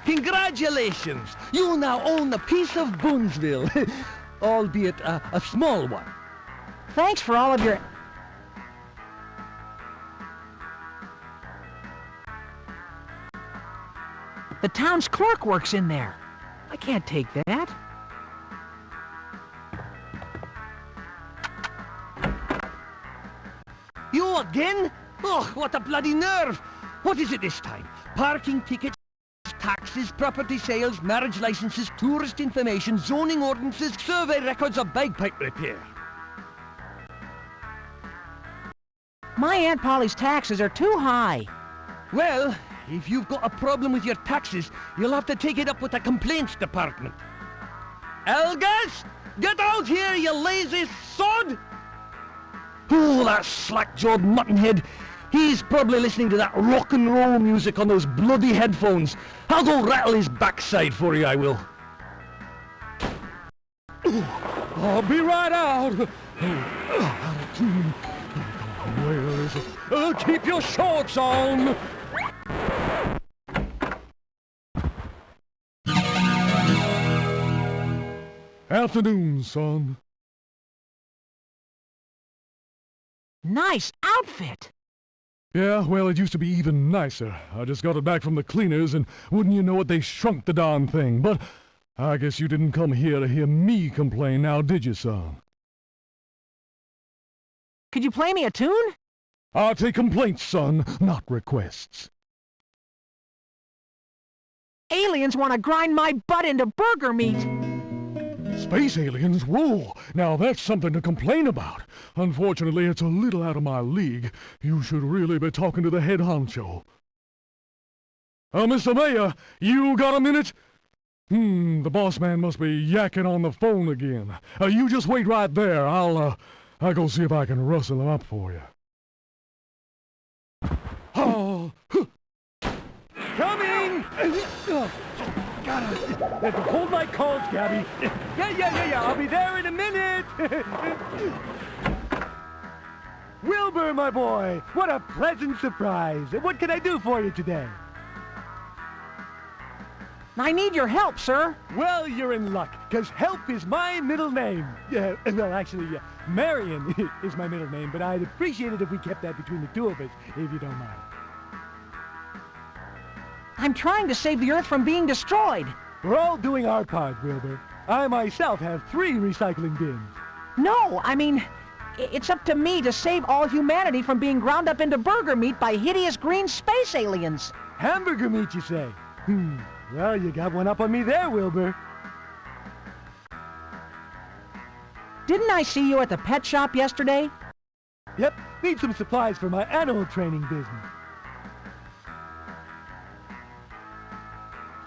Congratulations! You now own a piece of Boonsville, albeit a small one. Thanks for all of your... The town's clerk works in there. I can't take that. You again? Oh, what a bloody nerve! What is it this time? Parking tickets, taxes, property sales, marriage licenses, tourist information, zoning ordinances, survey records, or bagpipe repair. My Aunt Polly's taxes are too high. Well, if you've got a problem with your taxes, you'll have to take it up with the complaints department. Elgas, get out here, you lazy sod! Oh, that slack-jawed muttonhead. He's probably listening to that rock and roll music on those bloody headphones. I'll go rattle his backside for you, I will. I'll be right out. Where is it? Keep your shorts on. Afternoon, son. Nice outfit. Yeah, well, it used to be even nicer. I just got it back from the cleaners, and wouldn't you know it, they shrunk the darn thing. But I guess you didn't come here to hear me complain now, did you, son? Could you play me a tune? I'll take complaints, son, not requests. Aliens want to grind my butt into burger meat. Space aliens rule. Now that's something to complain about. Unfortunately, it's a little out of my league. You should really be talking to the head honcho. Mr. Mayor, you got a minute? The boss man must be yakking on the phone again. You just wait right there. I'll go see if I can rustle him up for you. Oh, Coming! Gotta hold my calls, Gabby. Yeah. I'll be there in a minute. Wilbur, my boy, what a pleasant surprise. What can I do for you today? I need your help, sir. Well, you're in luck, because help is my middle name. Well, actually, Marion is my middle name, but I'd appreciate it if we kept that between the two of us, if you don't mind. I'm trying to save the Earth from being destroyed. We're all doing our part, Wilbur. I myself have 3 recycling bins. No, I mean, it's up to me to save all humanity from being ground up into burger meat by hideous green space aliens. Hamburger meat, you say? Well, you got one up on me there, Wilbur. Didn't I see you at the pet shop yesterday? Yep, need some supplies for my animal training business.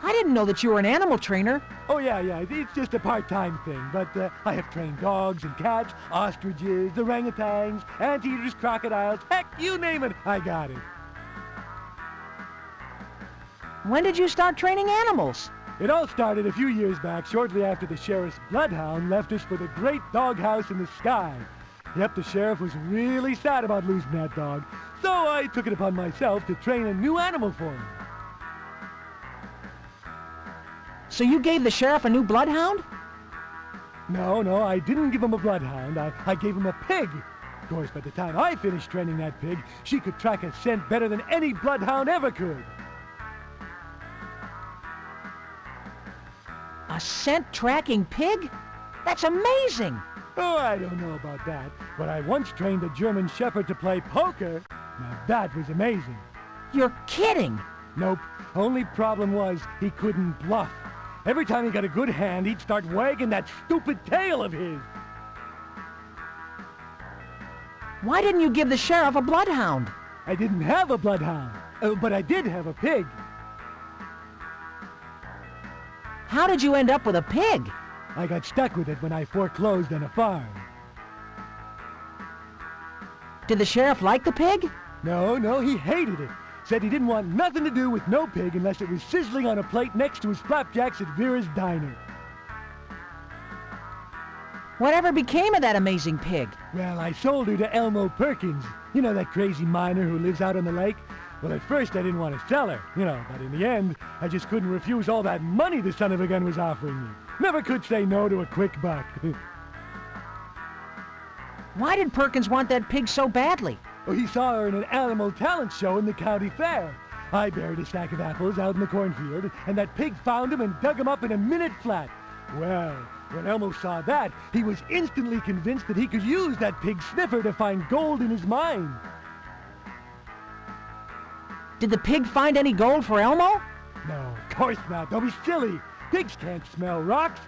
I didn't know that you were an animal trainer. Oh, yeah, it's just a part-time thing, but I have trained dogs and cats, ostriches, orangutans, anteaters, crocodiles, heck, you name it, I got it. When did you start training animals? It all started a few years back, shortly after the sheriff's bloodhound left us for the great doghouse in the sky. Yep, the sheriff was really sad about losing that dog, so I took it upon myself to train a new animal for him. So you gave the sheriff a new bloodhound? No, I didn't give him a bloodhound. I gave him a pig. Of course, by the time I finished training that pig, she could track a scent better than any bloodhound ever could. A scent-tracking pig? That's amazing! Oh, I don't know about that, but I once trained a German Shepherd to play poker. Now that was amazing. You're kidding! Nope. Only problem was he couldn't bluff. Every time he got a good hand, he'd start wagging that stupid tail of his. Why didn't you give the sheriff a bloodhound? I didn't have a bloodhound, but I did have a pig. How did you end up with a pig? I got stuck with it when I foreclosed on a farm. Did the sheriff like the pig? No, he hated it. Said he didn't want nothing to do with no pig unless it was sizzling on a plate next to his flapjacks at Vera's Diner. Whatever became of that amazing pig? Well, I sold her to Elmo Perkins. You know, that crazy miner who lives out on the lake? Well, at first I didn't want to sell her, but in the end, I just couldn't refuse all that money the son of a gun was offering me. Never could say no to a quick buck. Why did Perkins want that pig so badly? Well, he saw her in an animal talent show in the county fair. I buried a stack of apples out in the cornfield, and that pig found him and dug him up in a minute flat. Well, when Elmo saw that, he was instantly convinced that he could use that pig sniffer to find gold in his mine. Did the pig find any gold for Elmo? No, of course not. Don't be silly. Pigs can't smell rocks.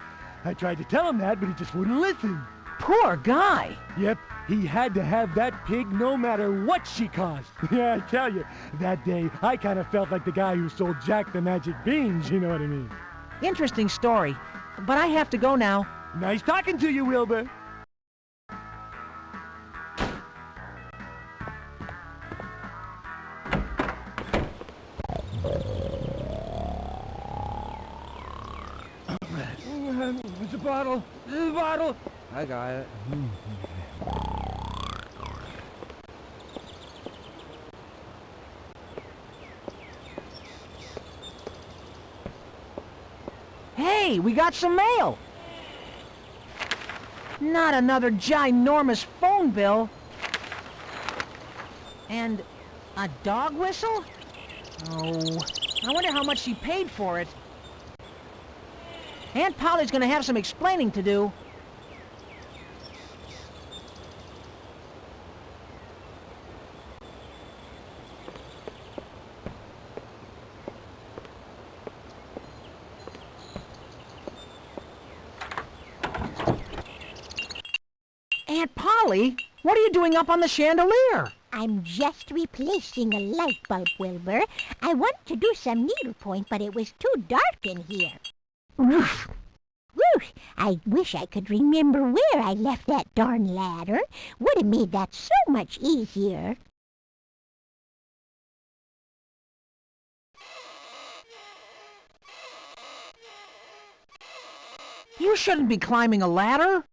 I tried to tell him that, but he just wouldn't listen. Poor guy. Yep, he had to have that pig no matter what she cost. Yeah, I tell you, that day I kind of felt like the guy who sold Jack the Magic Beans, you know what I mean? Interesting story, but I have to go now. Nice talking to you, Wilbur. It's a bottle. It's a bottle. I got it. Hey, we got some mail. Not another ginormous phone bill. And a dog whistle? Oh, I wonder how much she paid for it. Aunt Polly's gonna have some explaining to do. Aunt Polly, what are you doing up on the chandelier? I'm just replacing a light bulb, Wilbur. I wanted to do some needlepoint, but it was too dark in here. Woof. Woof. I wish I could remember where I left that darn ladder. Would have made that so much easier. You shouldn't be climbing a ladder.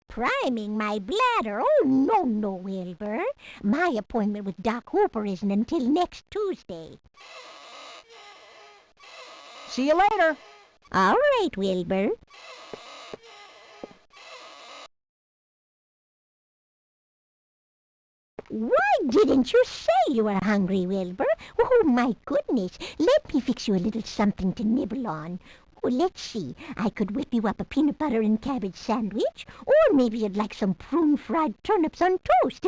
Priming my bladder? Oh, no, Wilbur. My appointment with Doc Hooper isn't until next Tuesday. See you later. All right, Wilbur. Why didn't you say you were hungry, Wilbur? Oh, my goodness. Let me fix you a little something to nibble on. Oh, let's see. I could whip you up a peanut butter and cabbage sandwich, or maybe you'd like some prune fried turnips on toast.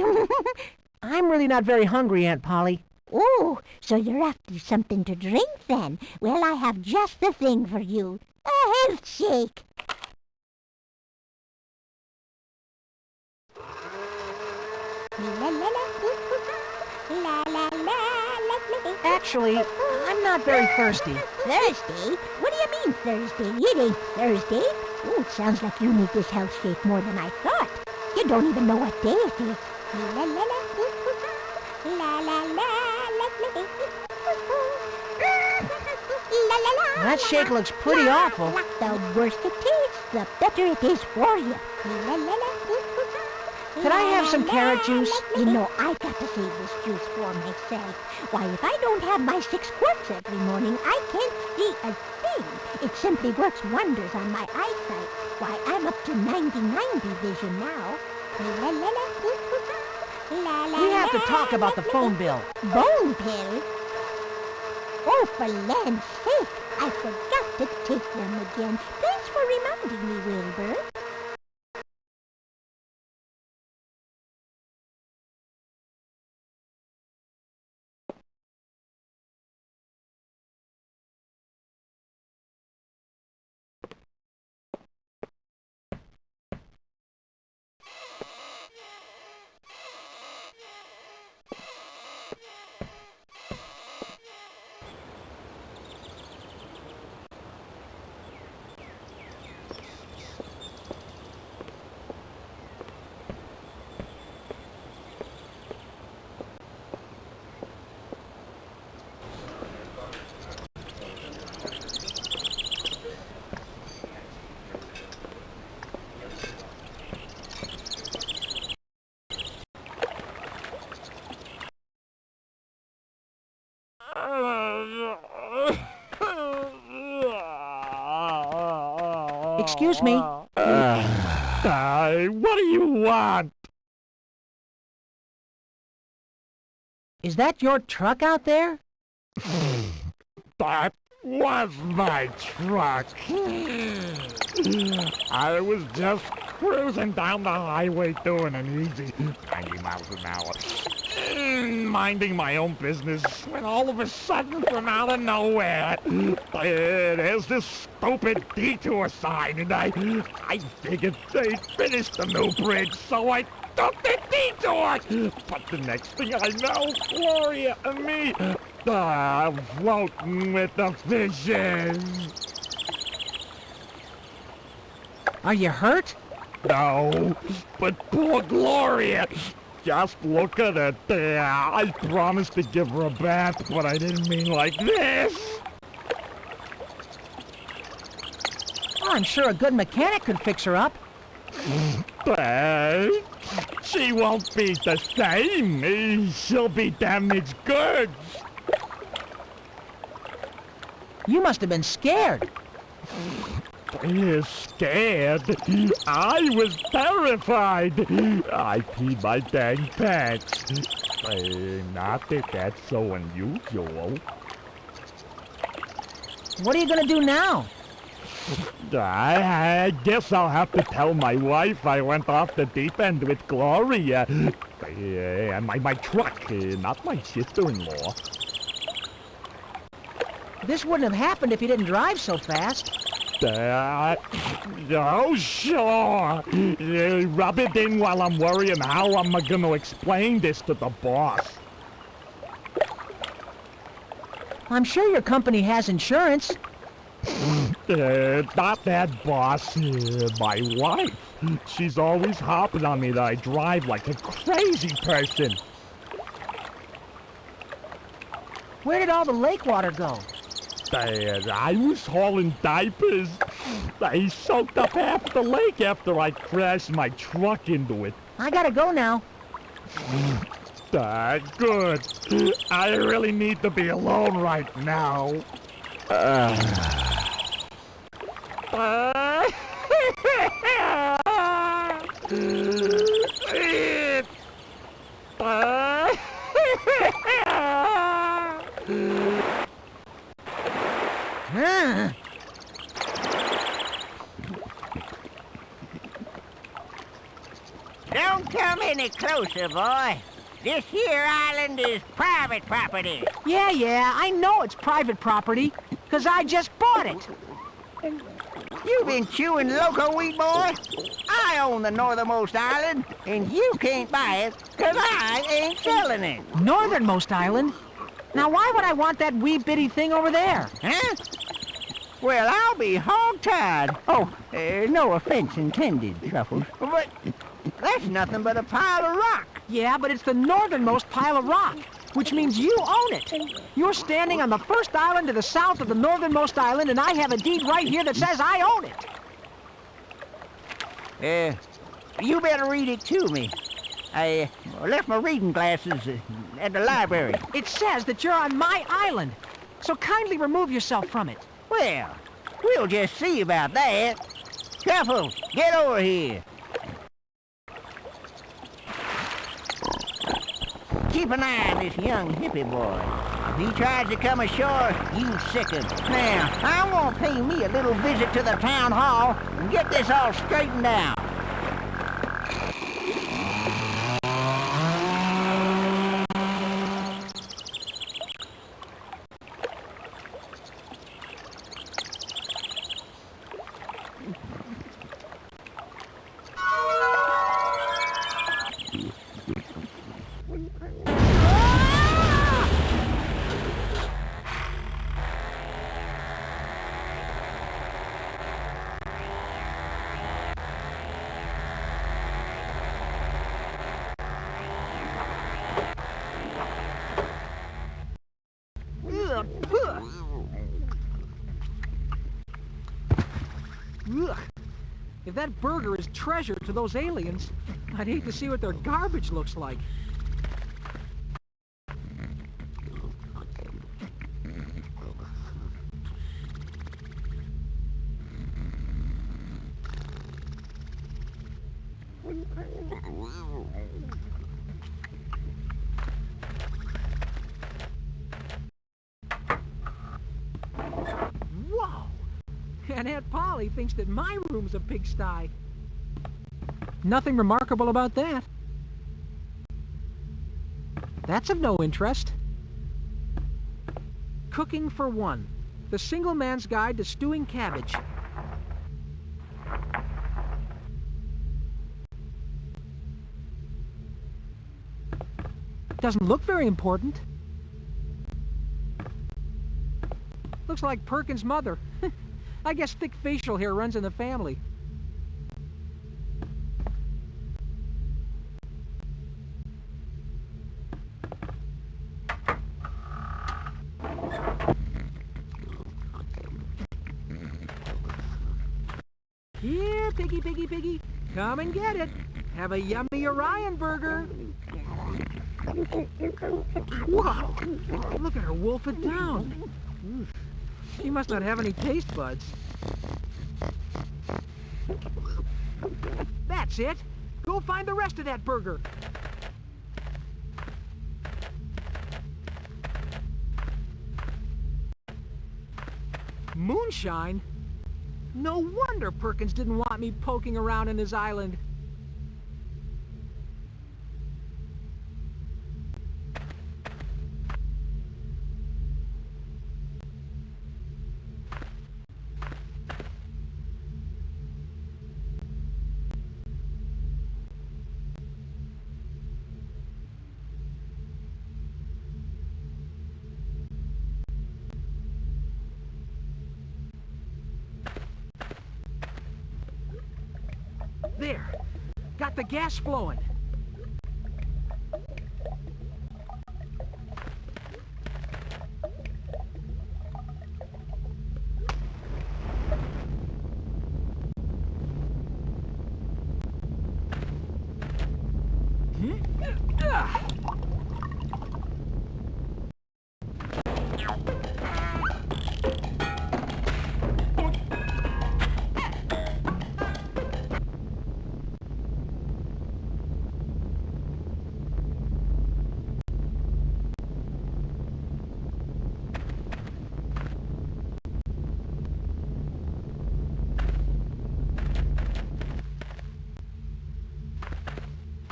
I'm really not very hungry, Aunt Polly. Oh, so you're after something to drink then? Well, I have just the thing for you. A health shake. Actually, I'm not very thirsty. Thursday? What do you mean Thursday? It ain't Thursday. Oh, it sounds like you need this health shake more than I thought. You don't even know what day it is. La la la, la la la, la la la. That shake looks pretty awful. The worse it tastes, the better it is for you. La la la. Could I have some carrot juice? You know, I got to save this juice for myself. Why, if I don't have my 6 quarts every morning, I can't see a thing. It simply works wonders on my eyesight. Why, I'm up to 90/90 vision now. La, la, la, la, la, We have to talk about the phone bill. Bone pill? Oh, for land's sake, I forgot to take them again. Thanks for reminding me, Wilbur. Excuse me. What do you want? Is that your truck out there? That was my truck. I was just cruising down the highway doing an easy 90 miles an hour. Minding my own business when all of a sudden from out of nowhere there's this stupid detour sign, and I figured they'd finished the new bridge, so I took the detour. But the next thing I know, Gloria and me floating with the fishes. Are you hurt? No, but poor Gloria. Just look at her there. I promised to give her a bath, but I didn't mean like this. Oh, I'm sure a good mechanic could fix her up. But she won't be the same. She'll be damaged goods. You must have been scared. You're scared. I was terrified. I peed my dang pants. Not that that's so unusual. What are you gonna do now? I guess I'll have to tell my wife I went off the deep end with Gloria. And my truck, not my sister-in-law. This wouldn't have happened if you didn't drive so fast. Oh, sure. Rub it in while I'm worrying how I'm gonna explain this to the boss. I'm sure your company has insurance. Not that boss, my wife. She's always hopping on me that I drive like a crazy person. Where did all the lake water go? I was hauling diapers. I soaked up half the lake after I crashed my truck into it. I gotta go now. Good. I really need to be alone right now. Don't come any closer, boy. This here island is private property. Yeah, I know it's private property, 'cause I just bought it. You been chewing loco weed, boy? I own the northernmost island, and you can't buy it, 'cause I ain't selling it. Northernmost island? Now why would I want that wee bitty thing over there? Huh? Well, I'll be hog-tied. Oh, no offense intended, Truffles. But that's nothing but a pile of rock. Yeah, but it's the northernmost pile of rock, which means you own it. You're standing on the first island to the south of the northernmost island, and I have a deed right here that says I own it. You better read it to me. I left my reading glasses at the library. It says that you're on my island, so kindly remove yourself from it. Well, we'll just see about that. Truffles, get over here. Keep an eye on this young hippie boy. If he tries to come ashore, you sick him. Now, I want to pay me a little visit to the town hall and get this all straightened out. Ugh. If that burger is treasure to those aliens, I'd hate to see what their garbage looks like. Whoa! And Aunt Polly thinks that my room's a pigsty. Nothing remarkable about that. That's of no interest. Cooking for One. The Single Man's Guide to Stewing Cabbage. Doesn't look very important. Looks like Perkins' mother. I guess thick facial hair runs in the family. Here, piggy, piggy, piggy. Come and get it. Have a yummy Orion burger. Whoa! Look at her wolf it down. She must not have any taste buds. That's it. Go find the rest of that burger. Moonshine? No wonder Perkins didn't want me poking around in his island. There, got the gas flowing.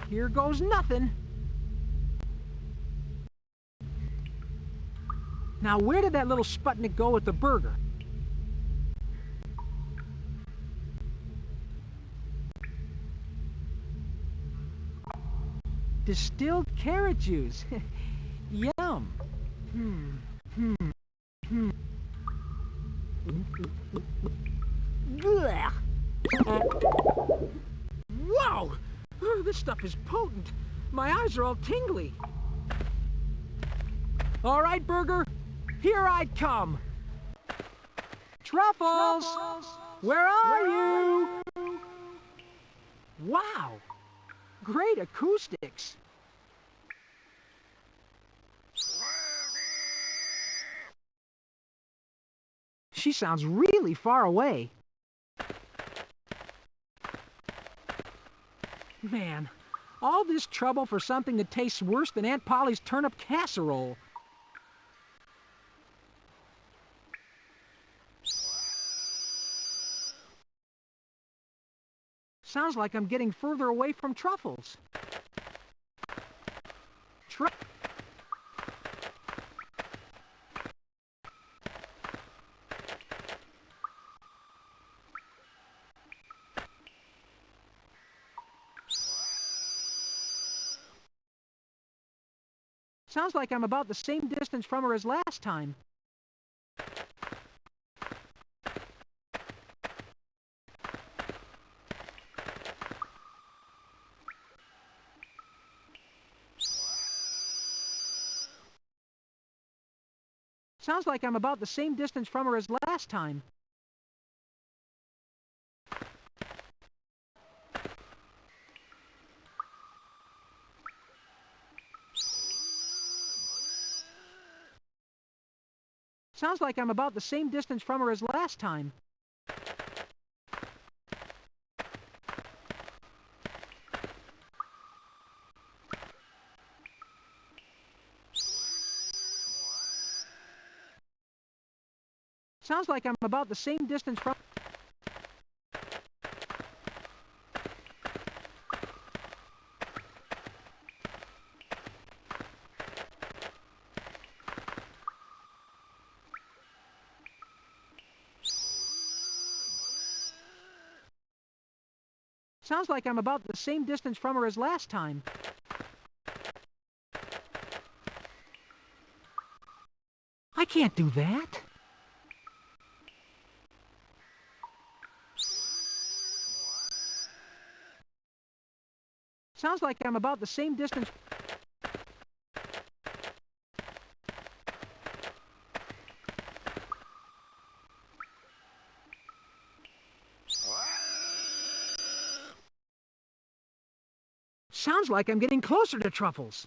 Here goes nothing. Now, where did that little Sputnik go with the burger? Distilled carrot juice. Yum. Blech. Whoa! This stuff is potent. My eyes are all tingly. All right, Burger, here I come. Truffles, where are you? Wow, great acoustics. She sounds really far away. Man, all this trouble for something that tastes worse than Aunt Polly's turnip casserole. Sounds like I'm getting further away from Truffles. Sounds like I'm about the same distance from her as last time. Sounds like I'm about the same distance from her as last time. Sounds like I'm about the same distance from her as last time. Sounds like I'm about the same distance from... Sounds like I'm about the same distance from her as last time. I can't do that. Sounds like I'm about the same distance... Sounds like I'm getting closer to Truffles.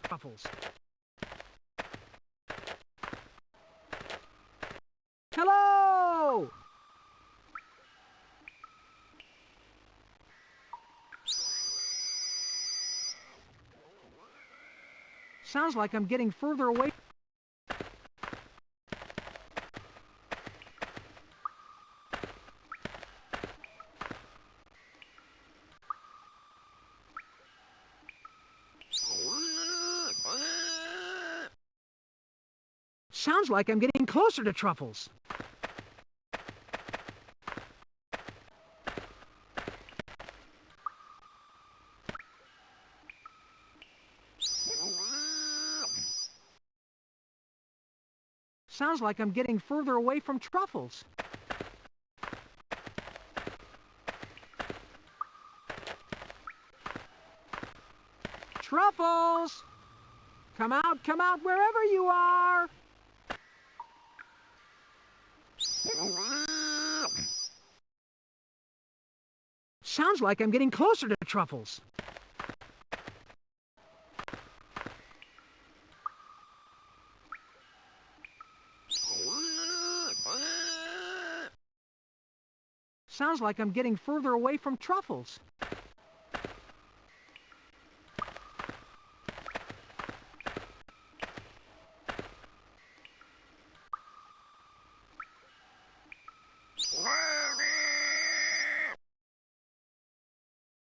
Hello! Sounds like I'm getting further away. Sounds like I'm getting closer to Truffles. Sounds like I'm getting further away from Truffles. Truffles! Come out, wherever you are! Sounds like I'm getting closer to Truffles. Sounds like I'm getting further away from Truffles.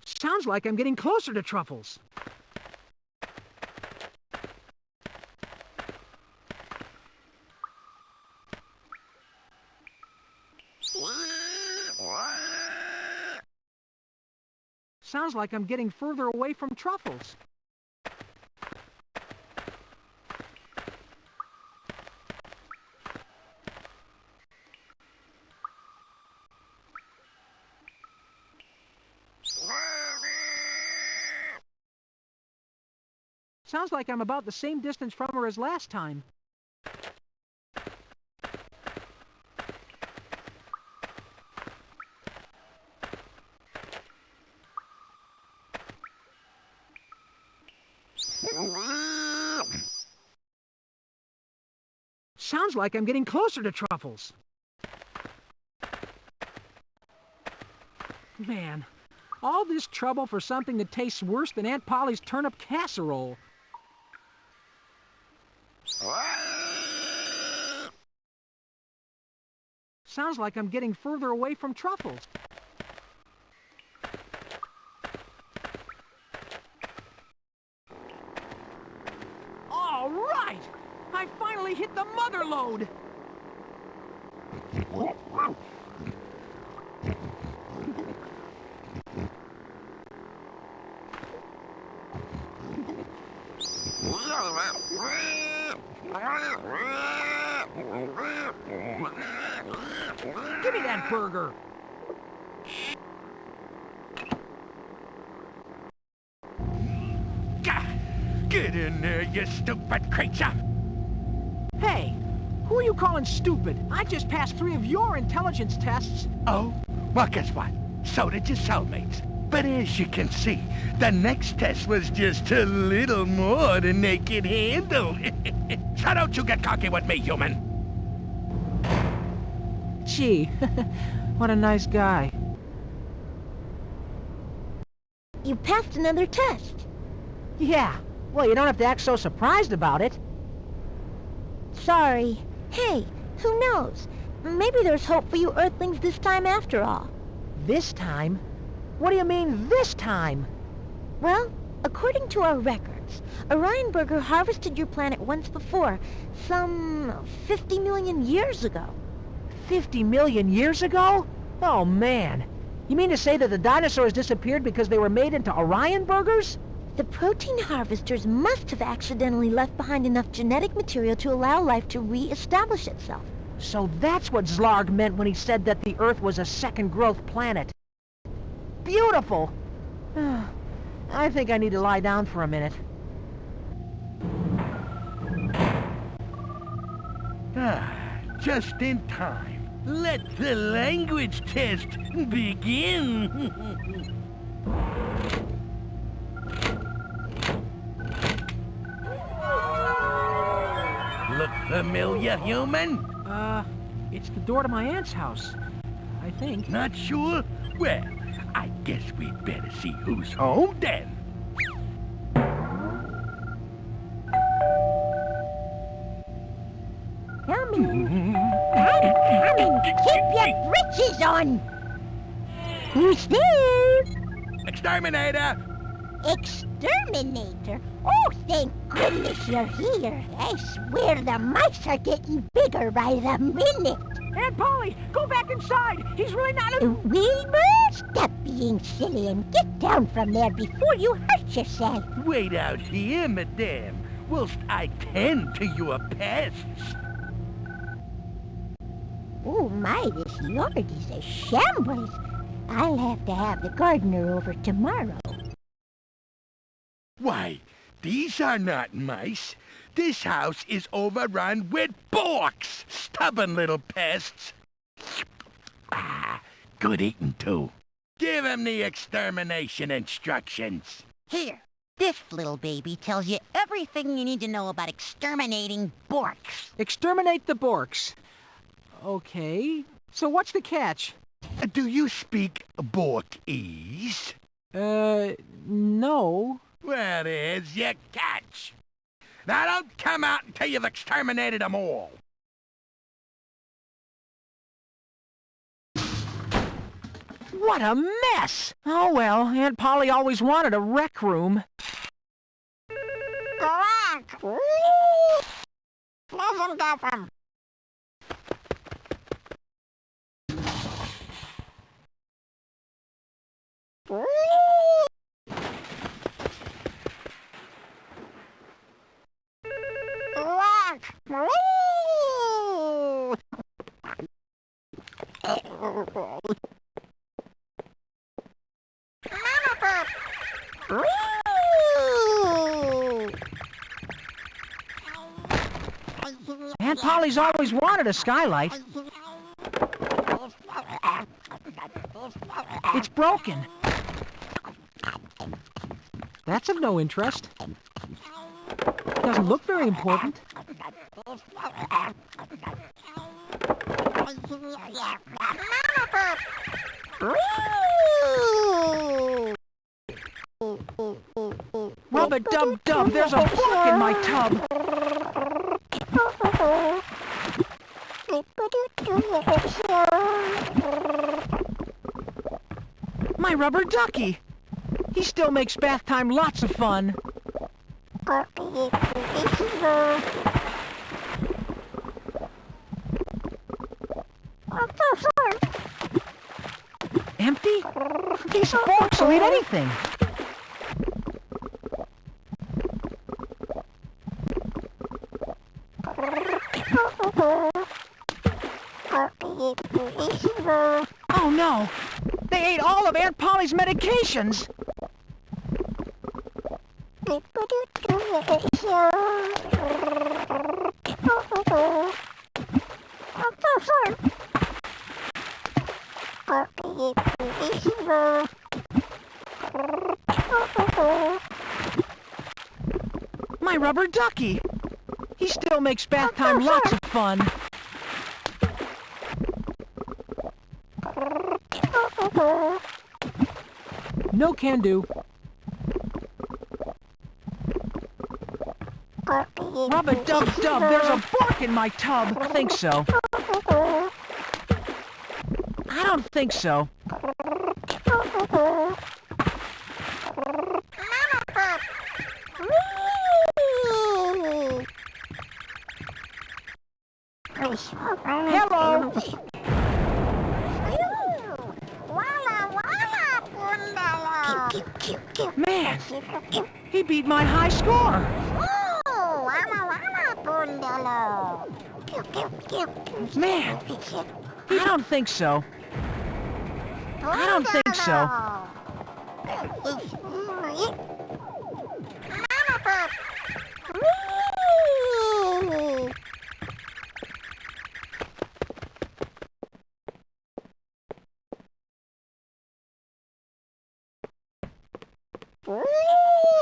Sounds like I'm getting closer to Truffles. Sounds like I'm getting further away from Truffles. Sounds like I'm about the same distance from her as last time. Sounds like I'm getting closer to Truffles. Man, all this trouble for something that tastes worse than Aunt Polly's turnip casserole. Sounds like I'm getting further away from Truffles. All right! I finally hit the mother lode! Give me that burger! Get in there, you stupid creature! Hey, who are you calling stupid? I just passed 3 of your intelligence tests. Oh? Well, guess what? So did your cellmates. But as you can see, the next test was just a little more than they could handle. So don't you get cocky with me, human. Gee, what a nice guy. You passed another test. Yeah, well, you don't have to act so surprised about it. Sorry. Hey, who knows? Maybe there's hope for you Earthlings this time after all. This time? What do you mean, this time? Well, according to our records, Orion Burger harvested your planet once before, some 50 million years ago. 50 million years ago? Oh, man. You mean to say that the dinosaurs disappeared because they were made into Orion burgers? The protein harvesters must have accidentally left behind enough genetic material to allow life to re-establish itself. So that's what Zlarg meant when he said that the Earth was a second-growth planet. Beautiful! I think I need to lie down for a minute. Just in time. Let the language test begin. Look familiar, human? It's the door to my aunt's house, I think. Not sure? Well, I guess we'd better see who's home then. Come in. I'm coming. Keep your britches on. Who's there? Exterminator! Exterminator? Oh, thank goodness you're here. I swear the mice are getting bigger by the minute. Aunt Polly, go back inside. He's really not a... Wilbur, stop being silly and get down from there before you hurt yourself. Wait out here, madame, whilst I tend to your pests. Oh my, this yard is a shambles. I'll have to have the gardener over tomorrow. Why, these are not mice. This house is overrun with borks, stubborn little pests. Ah, good eating too. Give him the extermination instructions. Here, this little baby tells you everything you need to know about exterminating borks. Exterminate the borks. Okay, so what's the catch? Do you speak Borkese? No. Well, there's your catch. Now don't come out until you've exterminated them all. What a mess! Oh well, Aunt Polly always wanted a rec room. Aunt Polly's always wanted a skylight. It's broken. That's of no interest. Doesn't look very important. Rub-a-dub-dub, there's a fork in my tub. My rubber ducky. He still makes bath time lots of fun. Empty? These forks will eat anything. Oh no! They ate all of Aunt Polly's medications! My rubber ducky! He still makes bath time lots of fun. No can do. Rub-a-dub-dub, there's a fork in my tub. I think so. I don't think so. Hello! Man, he beat my high score. Man, I don't think so. I don't think so.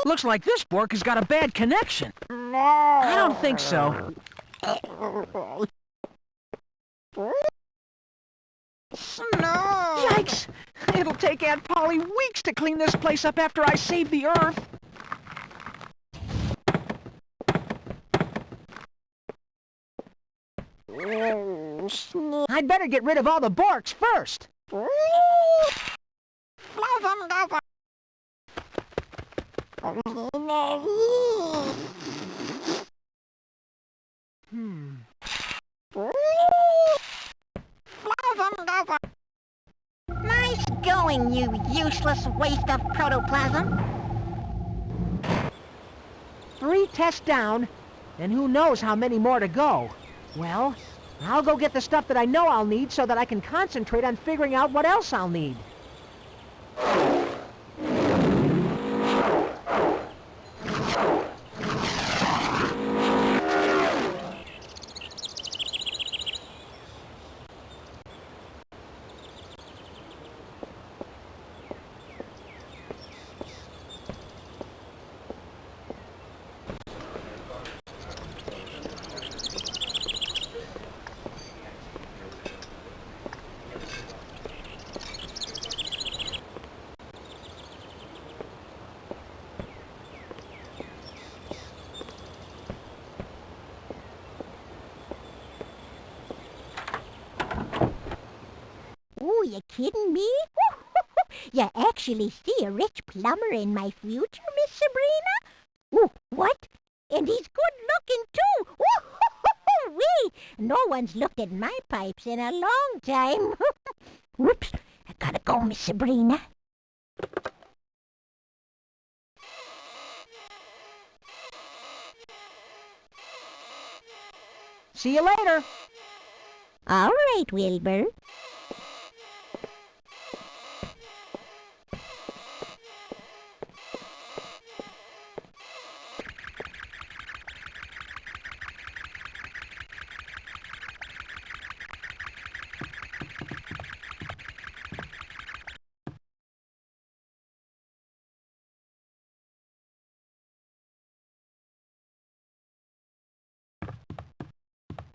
Looks like this bork has got a bad connection. I don't think so. Yikes! It'll take Aunt Polly weeks to clean this place up after I save the Earth. I'd better get rid of all the borks first. Nice going, you useless waste of protoplasm. 3 tests down, and who knows how many more to go. Well, I'll go get the stuff that I know I'll need so that I can concentrate on figuring out what else I'll need. Oh, you kidding me? You actually see a rich plumber in my future, Miss Sabrina? Ooh, what? And he's good looking too! Wee! No one's looked at my pipes in a long time. Whoops! I gotta go, Miss Sabrina. See you later. All right, Wilbur.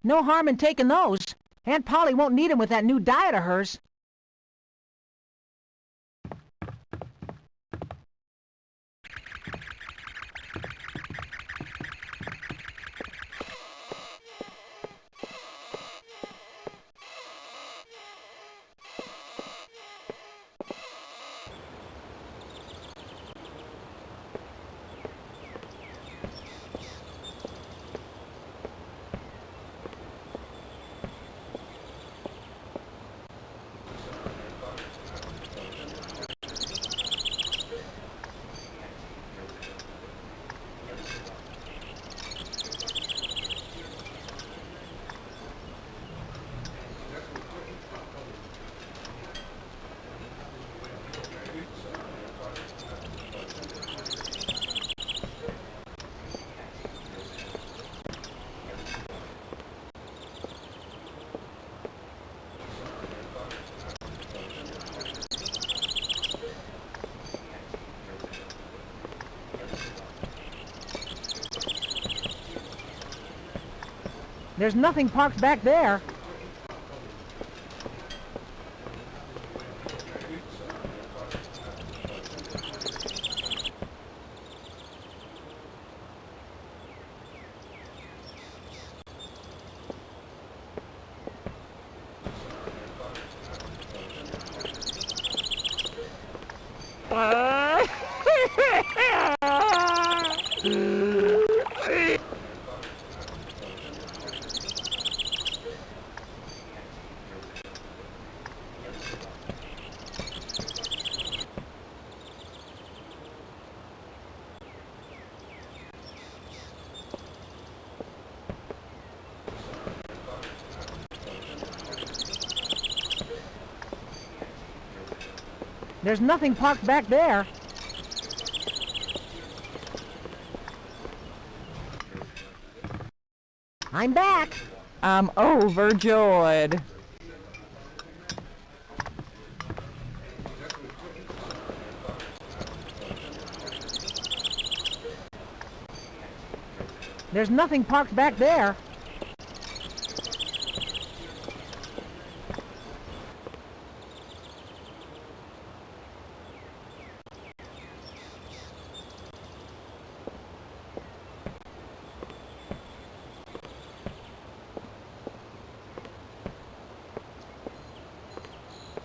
No harm in taking those. Aunt Polly won't need 'em with that new diet of hers. There's nothing parked back there. There's nothing parked back there. I'm back. I'm overjoyed. There's nothing parked back there.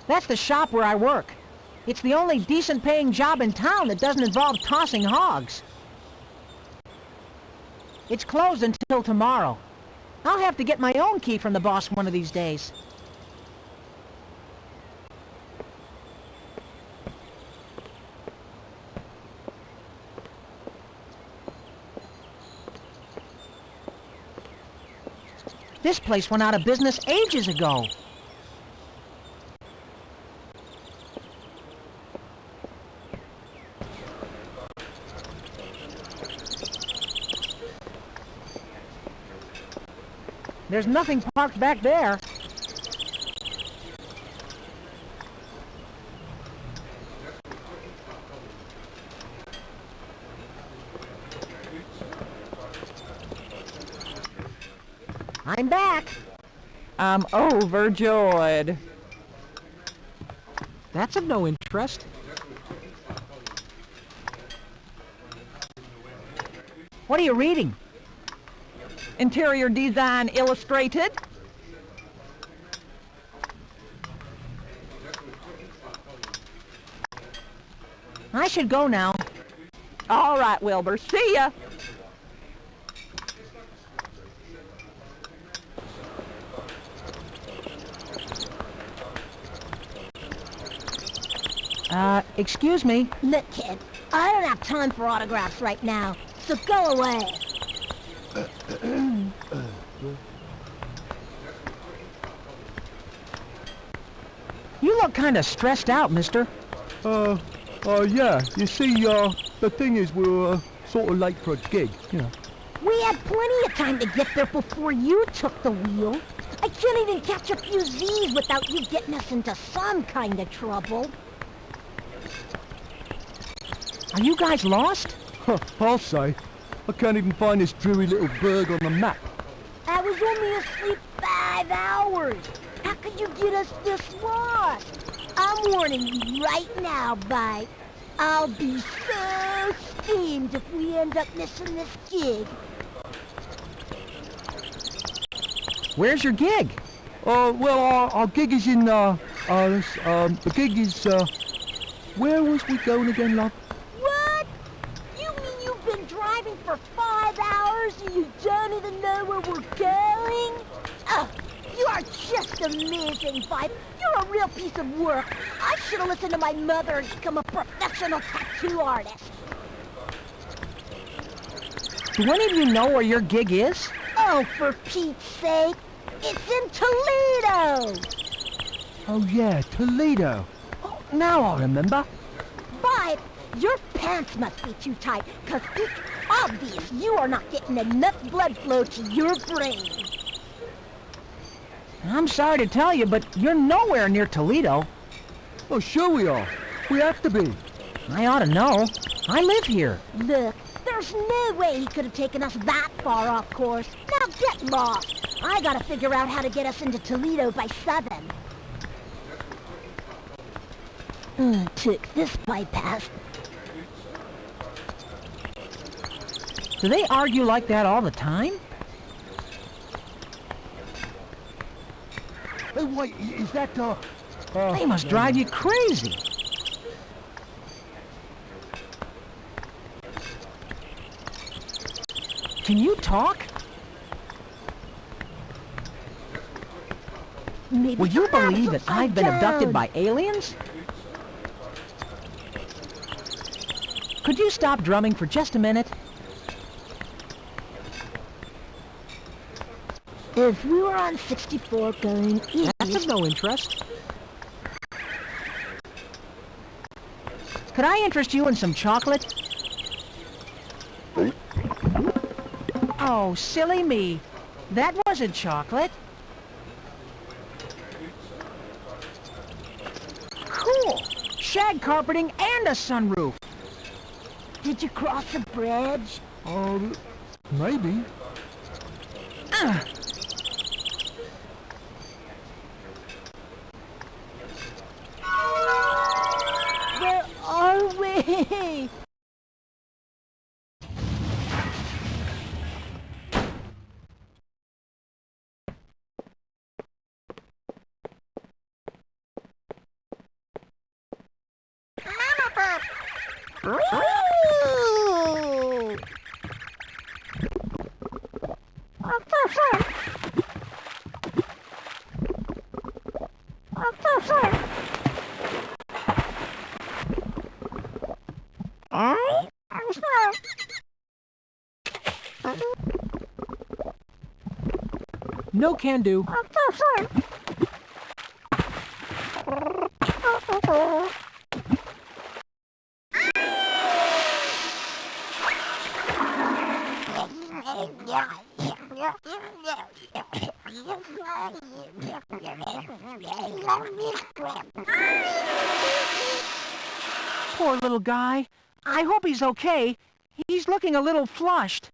That's the shop where I work. It's the only decent-paying job in town that doesn't involve tossing hogs. It's closed until tomorrow. I'll have to get my own key from the boss one of these days. This place went out of business ages ago. There's nothing parked back there. I'm back. I'm overjoyed. That's of no interest. What are you reading? Interior Design Illustrated. I should go now. All right, Wilbur. See ya. Excuse me. Look, kid, I don't have time for autographs right now, so go away. You look kind of stressed out, mister. Yeah. You see, the thing is, we're sort of late for a gig, you know. We had plenty of time to get there before you took the wheel. I can't even catch a few Z's without you getting us into some kind of trouble. Are you guys lost? I'll say. I can't even find this dreary little burg on the map. I was only asleep 5 hours. How could you get us this lost? I'm warning you right now, Bite. I'll be so steamed if we end up missing this gig. Where's your gig? Well, our gig is in, the gig is, where was we going again, love? What? You mean you've been driving for 5 hours and you don't even know where we're going? Oh, you are just amazing, Vibe. You're a real piece of work. I should have listened to my mother and become a professional tattoo artist. Do any of you know where your gig is? Oh, for Pete's sake. It's in Toledo. Oh yeah, Toledo. Oh, now I remember. Vibe, your pants must be too tight, because it's obvious you are not getting enough blood flow to your brain. I'm sorry to tell you, but you're nowhere near Toledo. Oh, sure we are. We have to be. I ought to know. I live here. Look, there's no way he could have taken us that far off course. Now get lost. I gotta figure out how to get us into Toledo by 7. Took this bypass. Do they argue like that all the time? Hey, wait, is that, They must drive you crazy. Can you talk? Maybe Will you the believe map's that I've been upside abducted down. by aliens? Could you stop drumming for just a minute? If we were on 64 going east... That's of no interest. Could I interest you in some chocolate? Oh, silly me. That wasn't chocolate. Cool. Shag carpeting and a sunroof. Did you cross the bridge? Maybe. Where are we? No can do. Poor little guy. I hope he's okay. He's looking a little flushed.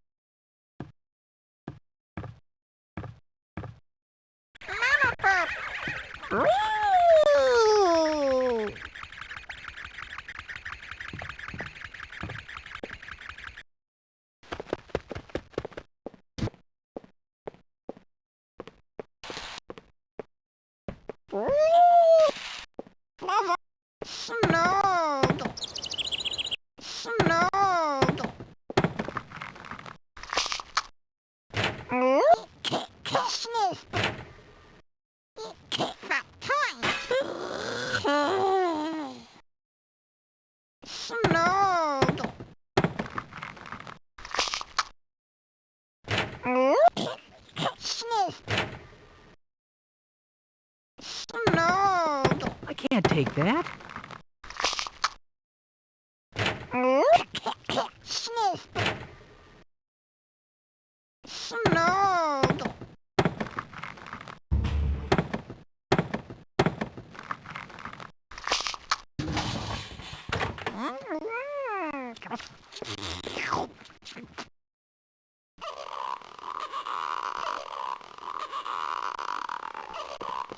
I can't take that.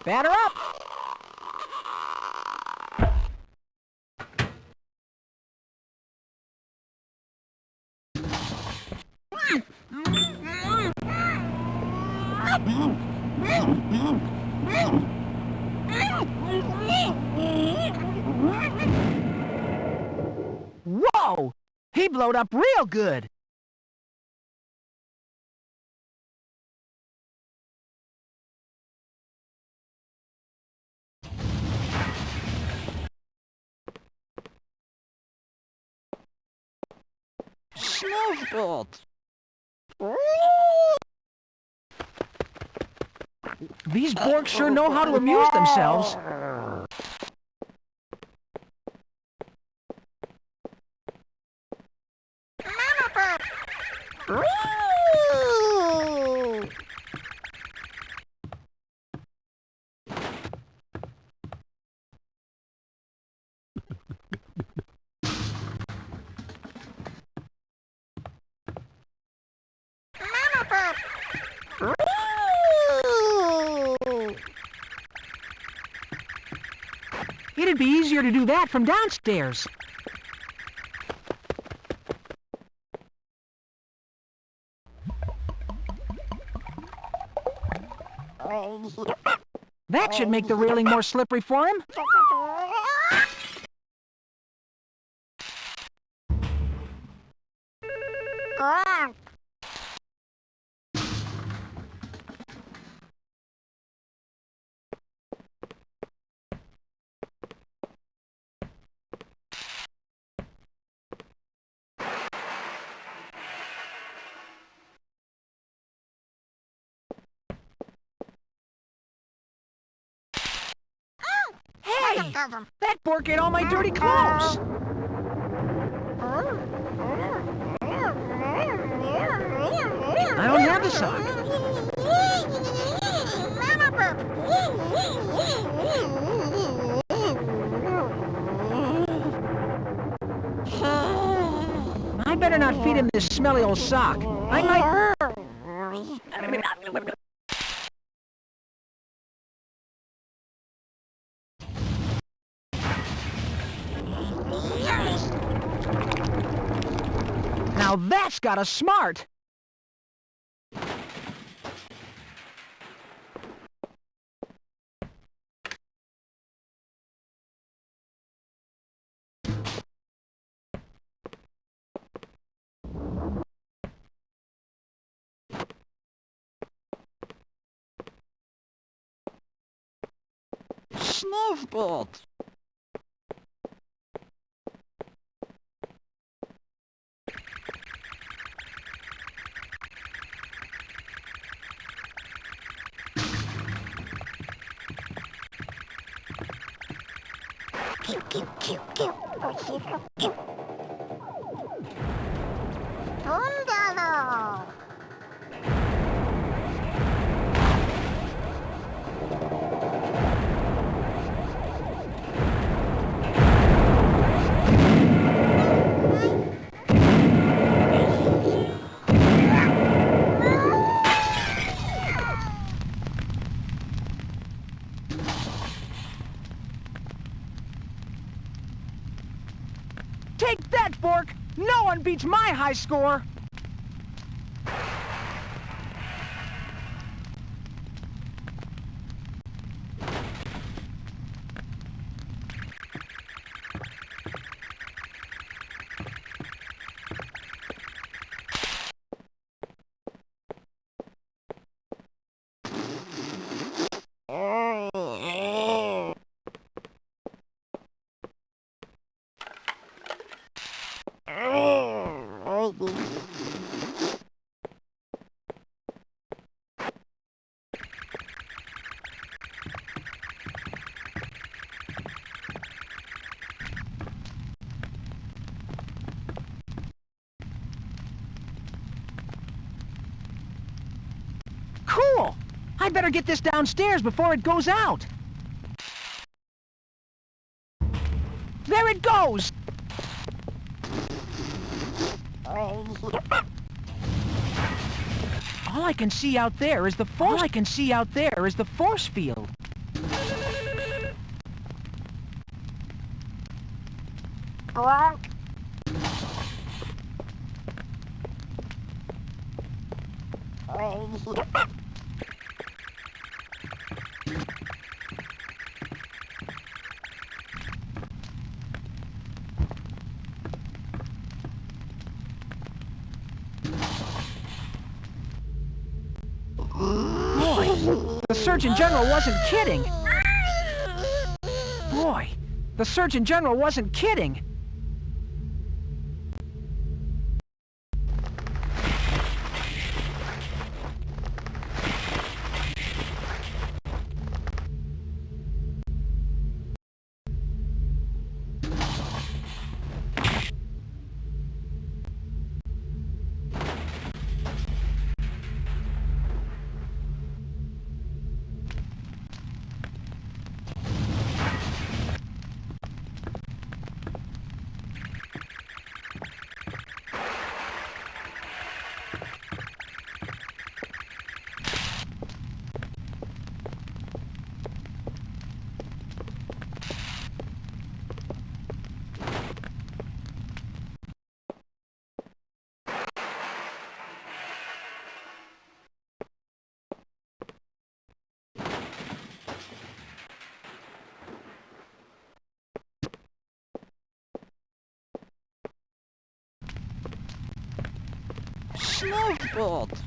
Batter up! Whoa! He blowed up real good! Snowbolt! These Borgs sure know how to amuse themselves. It'd be easier to do that from downstairs. That should make the railing more slippery for him. Hey! That Borg ate all my dirty clothes! I don't have the sock. I better not feed him this smelly old sock. I might... Now that's got a smart! Snowboard. Thunder! Take that, Fork! No one beats my high score! Cool! I'd better get this downstairs before it goes out. There it goes! All I can see out there is the force field. Boy, the Surgeon General wasn't kidding. Boy, the Surgeon General wasn't kidding. Snowboard.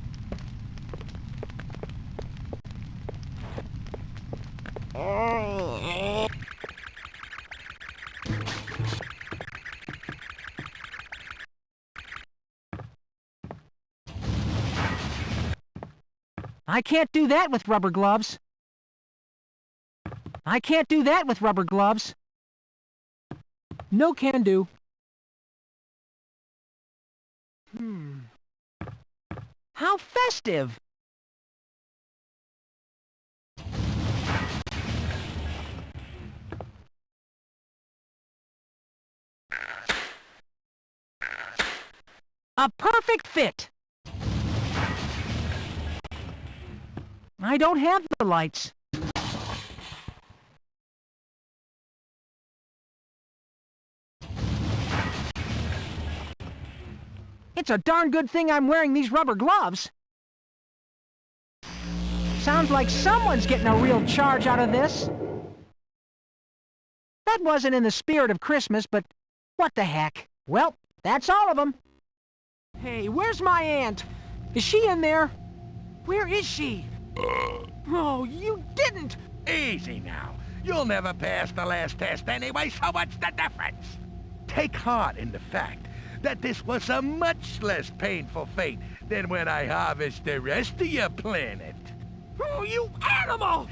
I can't do that with rubber gloves. I can't do that with rubber gloves. No can do. How festive! A perfect fit! I don't have the lights. It's a darn good thing I'm wearing these rubber gloves. Sounds like someone's getting a real charge out of this. That wasn't in the spirit of Christmas, but what the heck? Well, that's all of them. Hey, where's my aunt? Is she in there? Where is she? Oh, you didn't! Easy now. You'll never pass the last test anyway, so what's the difference? Take heart in the fact that this was a much less painful fate than when I harvest the rest of your planet. Oh, you animal!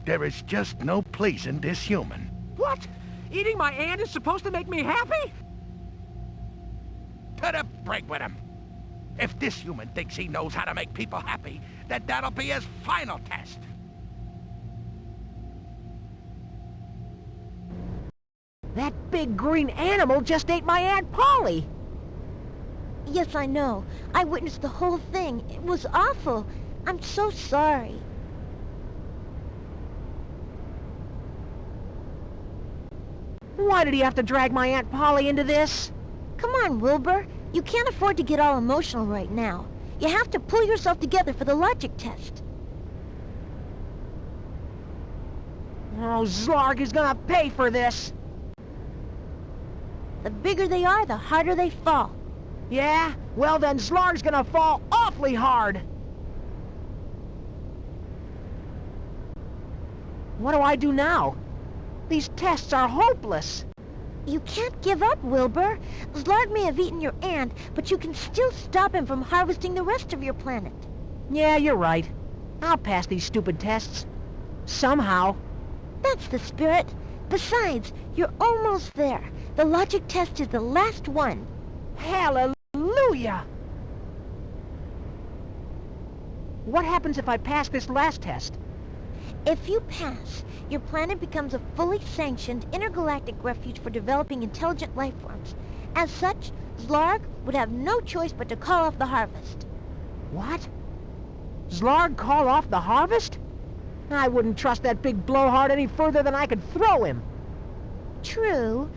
There is just no pleasing this human. What? Eating my aunt is supposed to make me happy? To the brig with him. If this human thinks he knows how to make people happy, then that'll be his final test. That big green animal just ate my Aunt Polly! Yes, I know. I witnessed the whole thing. It was awful. I'm so sorry. Why did he have to drag my Aunt Polly into this? Come on, Wilbur. You can't afford to get all emotional right now. You have to pull yourself together for the logic test. Oh, Zlarg is gonna pay for this! The bigger they are, the harder they fall. Yeah? Well then, Zlarg's gonna fall awfully hard! What do I do now? These tests are hopeless! You can't give up, Wilbur. Zlarg may have eaten your aunt, but you can still stop him from harvesting the rest of your planet. Yeah, you're right. I'll pass these stupid tests. Somehow. That's the spirit. Besides, you're almost there. The logic test is the last one. Hallelujah! What happens if I pass this last test? If you pass, your planet becomes a fully sanctioned intergalactic refuge for developing intelligent life forms. As such, Zlarg would have no choice but to call off the harvest. What? Zlarg call off the harvest? I wouldn't trust that big blowhard any further than I could throw him. True,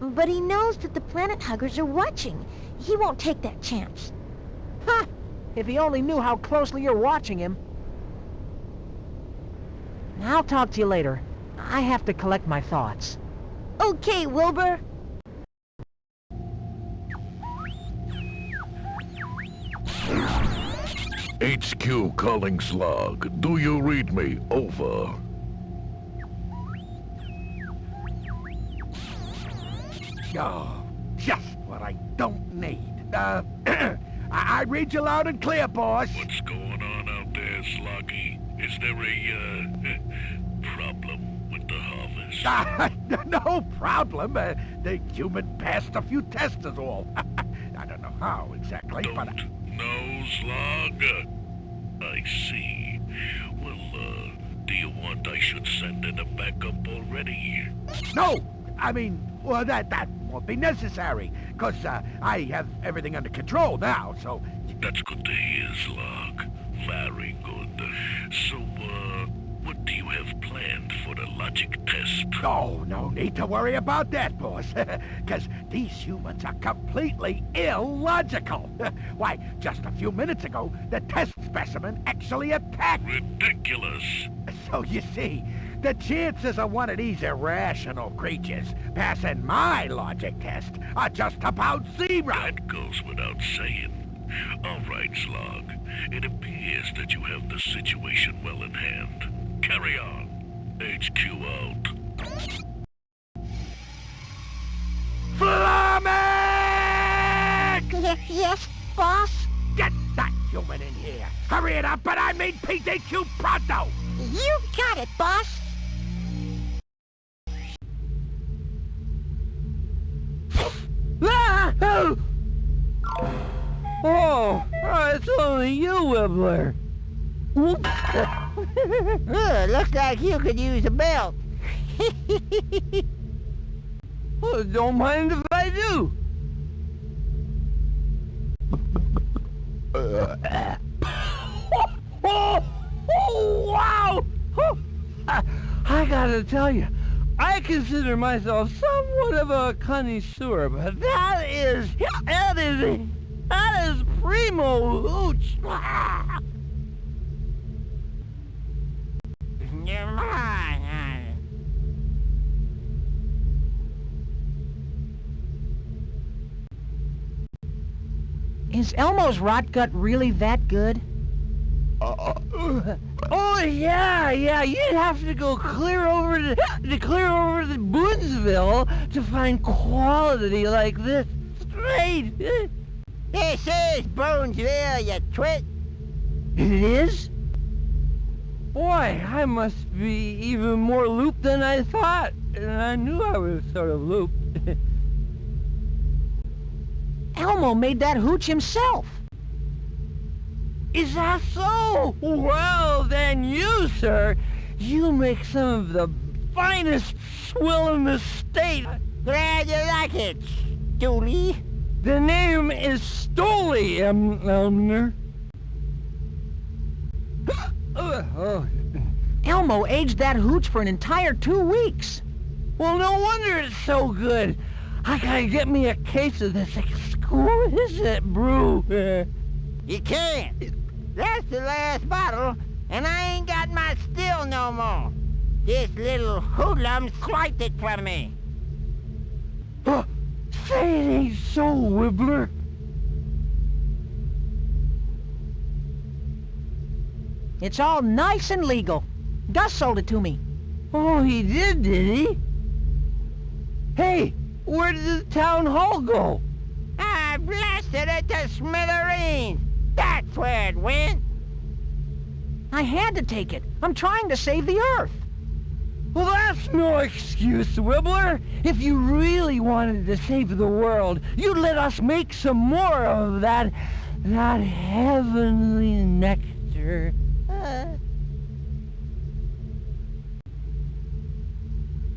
but he knows that the planet huggers are watching. He won't take that chance. Ha! If he only knew how closely you're watching him. I'll talk to you later. I have to collect my thoughts. Okay, Wilbur. HQ calling Zlarg. Do you read me? Over. Oh, just what I don't need. I read you loud and clear, boss. What's going on out there, Sloggy? Is there a, problem with the harvest? No problem. The human passed a few tests is all. I don't know how exactly, but... No, Zlarg? I see. Well, do you want I should send in a backup already? No! I mean, well, that won't be necessary, because I have everything under control now, so... That's good to hear, Zlarg. Very good. So, what do you have planned for the logic test? Oh, no need to worry about that, boss, because these humans are completely illogical. Why, just a few minutes ago, the test specimen actually attacked... Ridiculous! So you see, the chances of one of these irrational creatures passing my logic test are just about zero. That goes without saying. All right, Zlarg. It appears that you have the situation well in hand. Carry on. HQ out. Flaming! Yes, boss? Get that human in here. Hurry it up, and I mean PDQ pronto! You got it, boss. Ah! Oh, it's only you, Wibbler. Looks like you could use a belt. Well, don't mind if I do. Oh, wow! I gotta tell you, I consider myself somewhat of a connoisseur, but that is primo hooch. Is Elmo's rot gut really that good? Oh, yeah, you'd have to go clear over to Boonesville to find quality like this. Straight. This is Bonesville, you twit. It is? Boy, I must be even more looped than I thought. And I knew I was sort of looped. Elmo made that hooch himself. Is that so? Well, then you, sir, you make some of the finest swill in the state. Glad you like it, Stooley. The name is Stoley, Elmer. Elmo aged that hooch for an entire 2 weeks. Well, no wonder it's so good. I gotta get me a case of this exquisite brew. You can't. That's the last bottle, and I ain't got my still no more. This little hoodlum swiped it from me. Say it ain't so, Wibbler. It's all nice and legal. Gus sold it to me. Oh, he did he? Hey, where did the town hall go? I blasted it to smithereens. That's where it went. I had to take it. I'm trying to save the Earth. Well, that's no excuse, Wibbler. If you really wanted to save the world, you'd let us make some more of that heavenly nectar.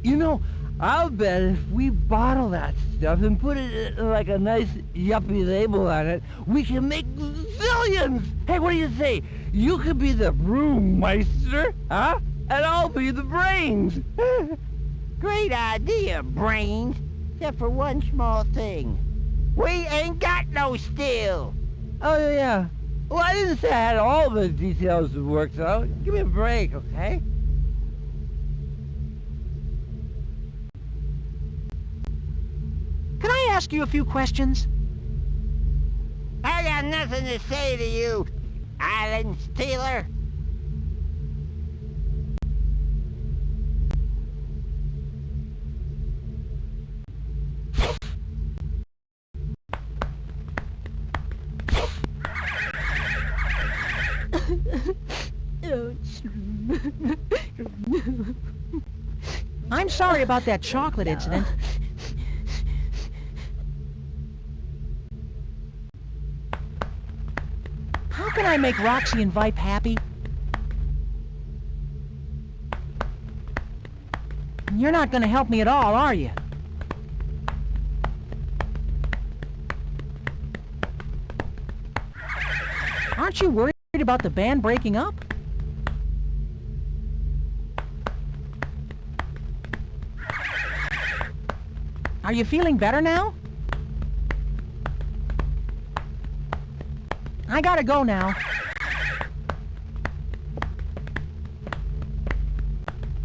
You know, I'll bet if we bottle that stuff and put it like a nice yuppie label on it, we can make zillions! Hey, what do you say? You could be the brewmeister, huh? And I'll be the brains. Great idea, brains. Except for one small thing. We ain't got no steel. Oh, yeah. Well, I didn't say I had all the details worked out. Give me a break, okay? Can I ask you a few questions? I got nothing to say to you, island stealer. I'm sorry about that chocolate incident. How can I make Roxy and Vipe happy? You're not going to help me at all, are you? Aren't you worried about the band breaking up? Are you feeling better now? I gotta go now.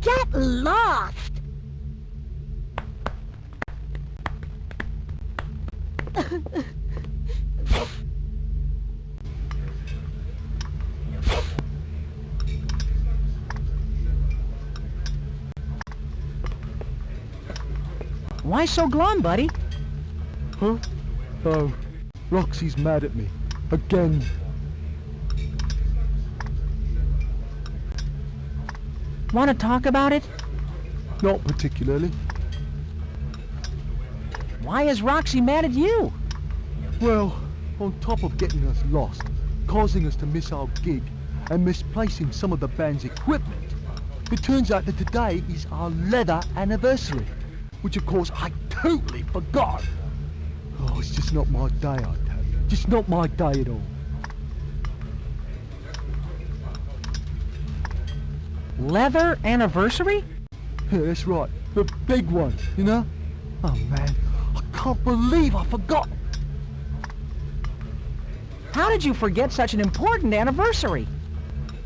Get lost! Why so glum, buddy? Huh? Oh, Roxy's mad at me. Again. Want to talk about it? Not particularly. Why is Roxy mad at you? Well, on top of getting us lost, causing us to miss our gig, and misplacing some of the band's equipment, it turns out that today is our leather anniversary, which of course I totally forgot. Oh, it's just not my day, I tell you. Just not my day at all. Leather anniversary? Yeah, that's right. The big one, you know? Oh man, I can't believe I forgot. How did you forget such an important anniversary?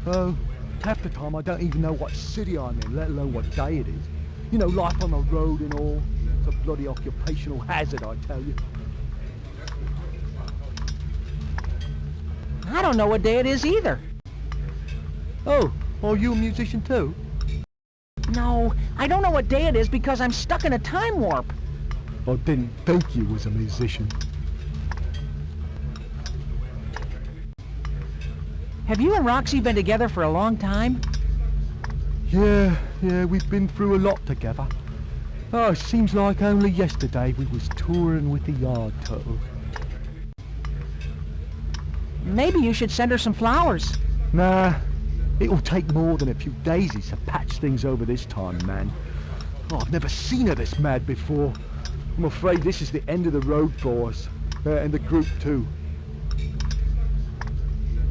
Oh, half the time I don't even know what city I'm in, let alone what day it is. You know, life on the road and all. It's a bloody occupational hazard, I tell you. I don't know what day it is either. Oh, Are you a musician too? No, I don't know what day it is because I'm stuck in a time warp. I didn't think you was a musician. Have you and Roxy been together for a long time? Yeah, we've been through a lot together. Oh, seems like only yesterday we was touring with the Yard Turtles. Maybe you should send her some flowers. Nah, it'll take more than a few daisies to patch things over this time, man. Oh, I've never seen her this mad before. I'm afraid this is the end of the road for us. And the group too.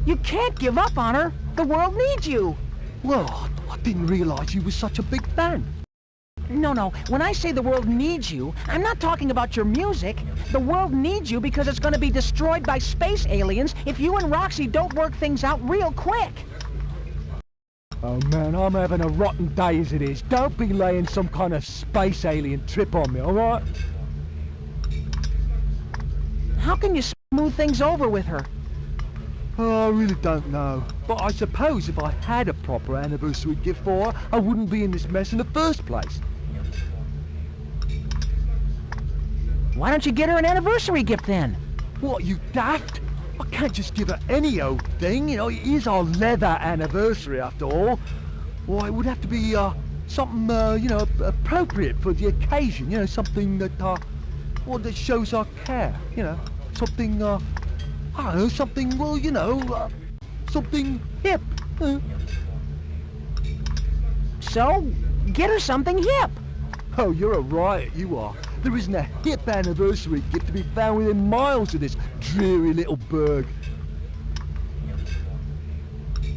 You can't give up on her. The world needs you. Well, I didn't realise you was such a big fan. No. When I say the world needs you, I'm not talking about your music. The world needs you because it's going to be destroyed by space aliens if you and Roxy don't work things out real quick. Oh man, I'm having a rotten day as it is. Don't be laying some kind of space alien trip on me, alright? How can you smooth things over with her? Oh, I really don't know. But I suppose if I had a proper anniversary gift for her, I wouldn't be in this mess in the first place. Why don't you get her an anniversary gift then? What, you daft? I can't just give her any old thing, you know, it is our leather anniversary after all. Well, it would have to be, something, you know, appropriate for the occasion, you know, something that, that shows our care, you know, something, I don't know, something, well, you know, something hip. So, get her something hip. Oh, you're a riot, you are. There isn't a hip anniversary gift to be found within miles of this dreary little burg.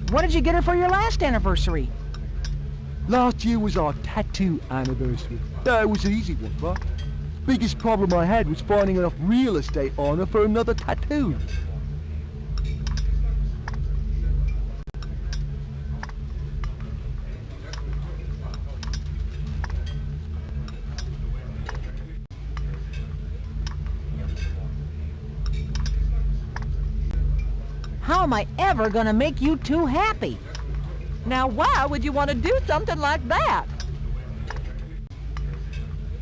What did you get her for your last anniversary? Last year was our tattoo anniversary. It was an easy one, right? Biggest problem I had was finding enough real estate on her for another tattoo. How am I ever gonna make you two happy? Now, why would you want to do something like that?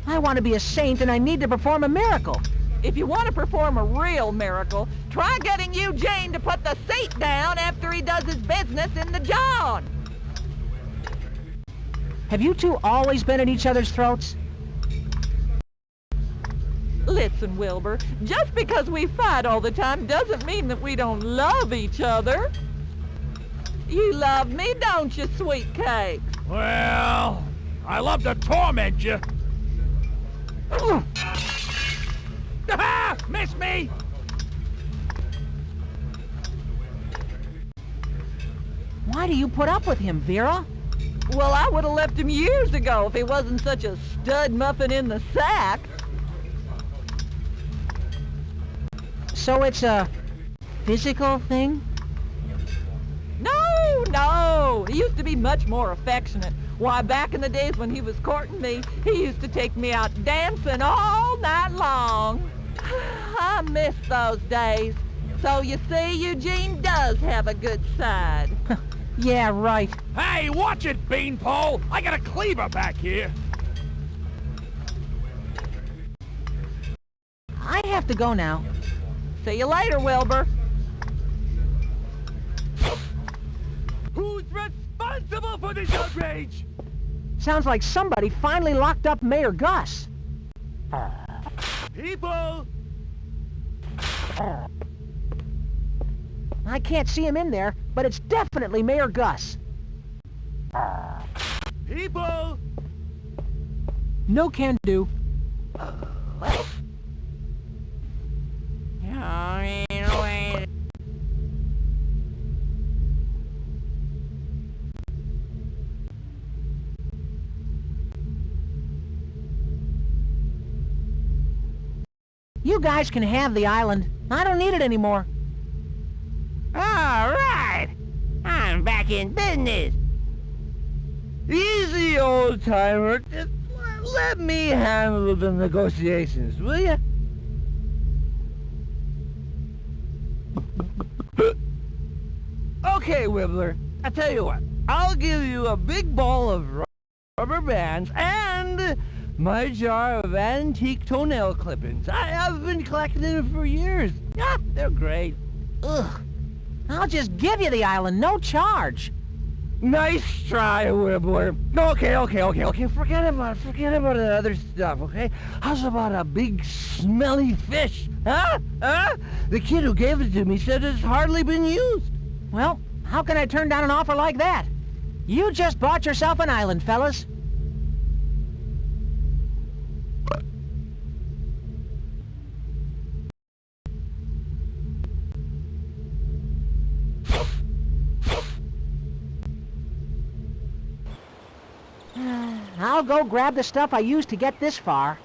I want to be a saint and I need to perform a miracle. If you want to perform a real miracle, try getting Eugene to put the seat down after he does his business in the John. Have you two always been at each other's throats? Listen, Wilbur, just because we fight all the time doesn't mean that we don't love each other. You love me, don't you, sweet cake? Well, I love to torment you. Miss me! Why do you put up with him, Vera? Well, I would have left him years ago if he wasn't such a stud muffin in the sack. So it's a physical thing? No, he used to be much more affectionate. Why, back in the days when he was courting me, he used to take me out dancing all night long. I miss those days. So you see, Eugene does have a good side. Yeah, right. Hey, watch it, Beanpole! I got a cleaver back here. I have to go now. See you later, Wilbur. Who's responsible for this outrage? Sounds like somebody finally locked up Mayor Gus. People! I can't see him in there, but it's definitely Mayor Gus. People! No can do. You guys can have the island. I don't need it anymore. All right. I'm back in business. Easy, old-timer. Just let me handle the negotiations, will you? Okay, Wibbler. I tell you what. I'll give you a big ball of rubber bands and my jar of antique toenail clippings. I have been collecting them for years. Yeah, they're great. Ugh. I'll just give you the island, no charge. Nice try, Wibbler. Okay. Forget about the other stuff, okay? How's about a big smelly fish? Huh? The kid who gave it to me said it's hardly been used. Well, how can I turn down an offer like that? You just bought yourself an island, fellas. I'll go grab the stuff I used to get this far.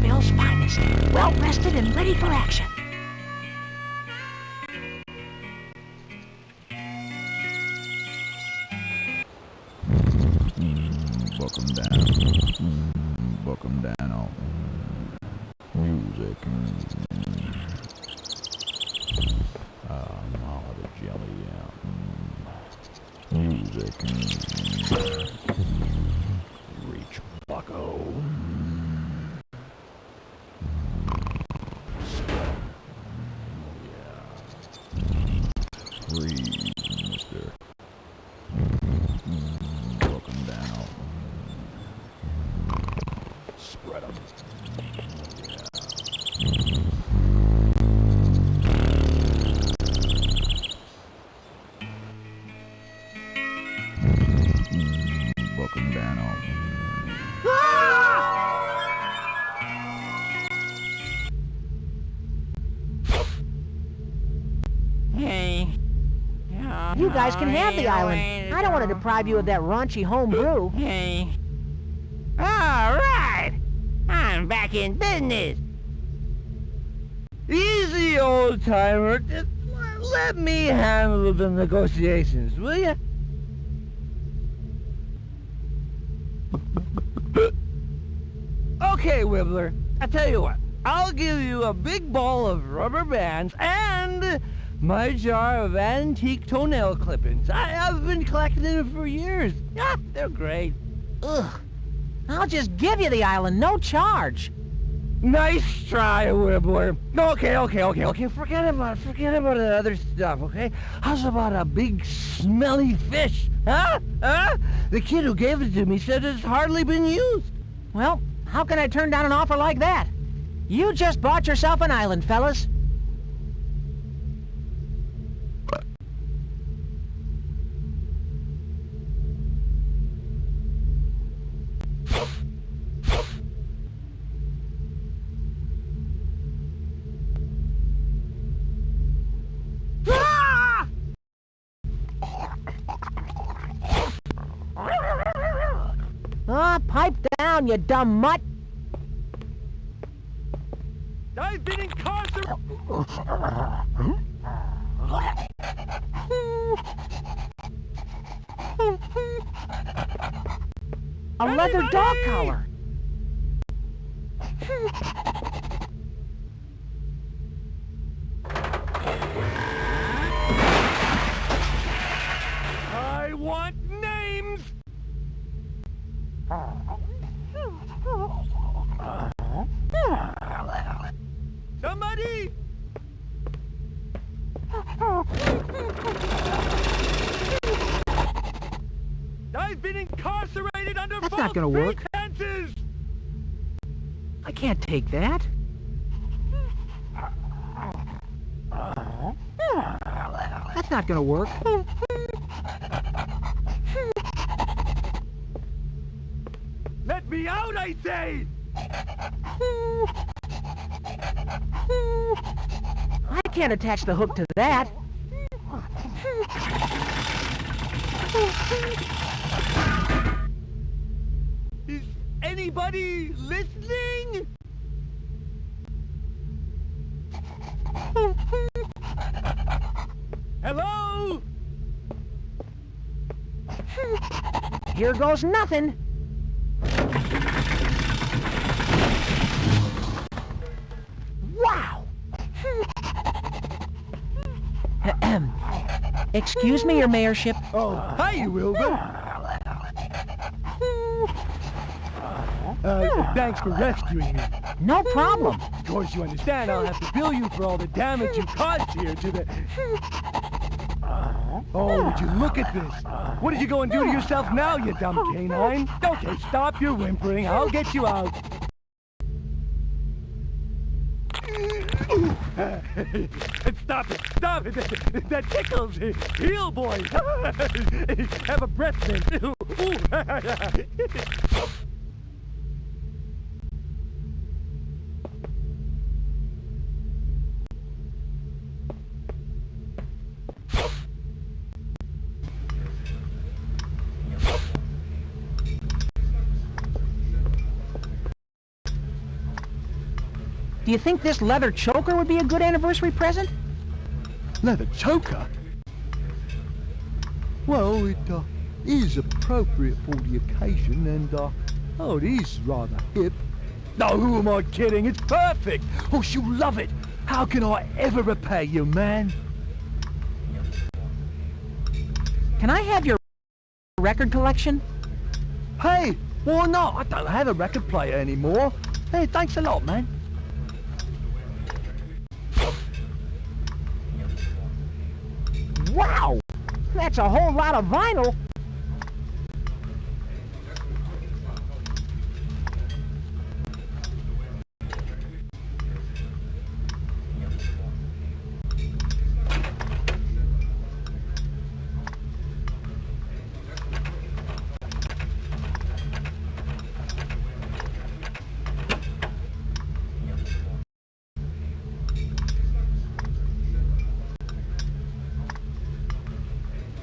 Bill's finest, well rested and ready for action. Buck 'em down. Buck 'em down. Music. All the jelly out. Music. Reach Bucko. Freeze, mister. Buck 'em down. Spread 'em. Buck 'em down. Hey. You guys can have the island. I don't want to deprive you of that raunchy home brew. Hey. All right. I'm back in business. Easy, old timer. Just let me handle the negotiations, will ya? Okay, Wibbler. I tell you what. I'll give you a big ball of rubber bands and my jar of antique toenail clippings. I have been collecting them for years. Yeah, they're great. Ugh. I'll just give you the island, no charge. Nice try, Wibbler. Okay. Forget about the other stuff, okay? How's about a big smelly fish? Huh? The kid who gave it to me said it's hardly been used. Well, how can I turn down an offer like that? You just bought yourself an island, fellas. Pipe down, you dumb mutt. I've been incarcerated. A leather dog collar. I want names. Somebody! I've been incarcerated under That's false not gonna work. pretenses! I can't take that. That's not gonna work. Let me out, I say! I can't attach the hook to that. Is anybody listening? Hello? Here goes nothing. Wow! Ahem. Excuse me, your mayorship. Oh, hi, Wilbur. Thanks for rescuing me. No problem. Of course, you understand I'll have to bill you for all the damage you caused here to the... Oh, would you look at this? What did you go and do to yourself now, you dumb canine? Okay, stop your whimpering. I'll get you out. Stop it! Stop it! That tickles! Heel, boy! Have a breath mint! Do you think this leather choker would be a good anniversary present? Leather choker? Well, it is appropriate for the occasion, and oh, it is rather hip. No, who am I kidding? It's perfect! Oh, she'll love it! How can I ever repay you, man? Can I have your record collection? Hey, why not? I don't have a record player anymore. Hey, thanks a lot, man. Wow! That's a whole lot of vinyl.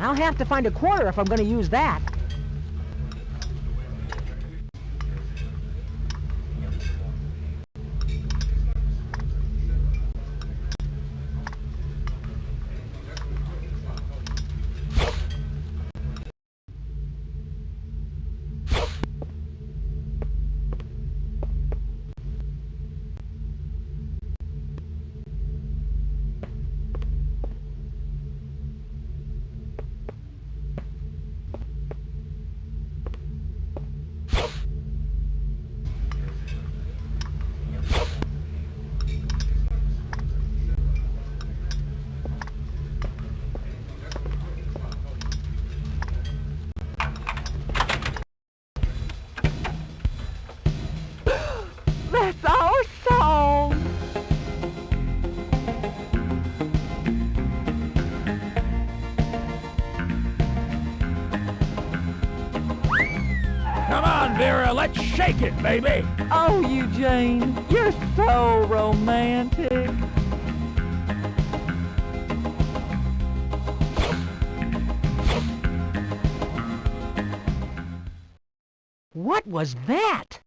I'll have to find a quarter if I'm going to use that. That's our song. Come on, Vera, let's shake it, baby! Oh, Eugene, you're so romantic. What was that?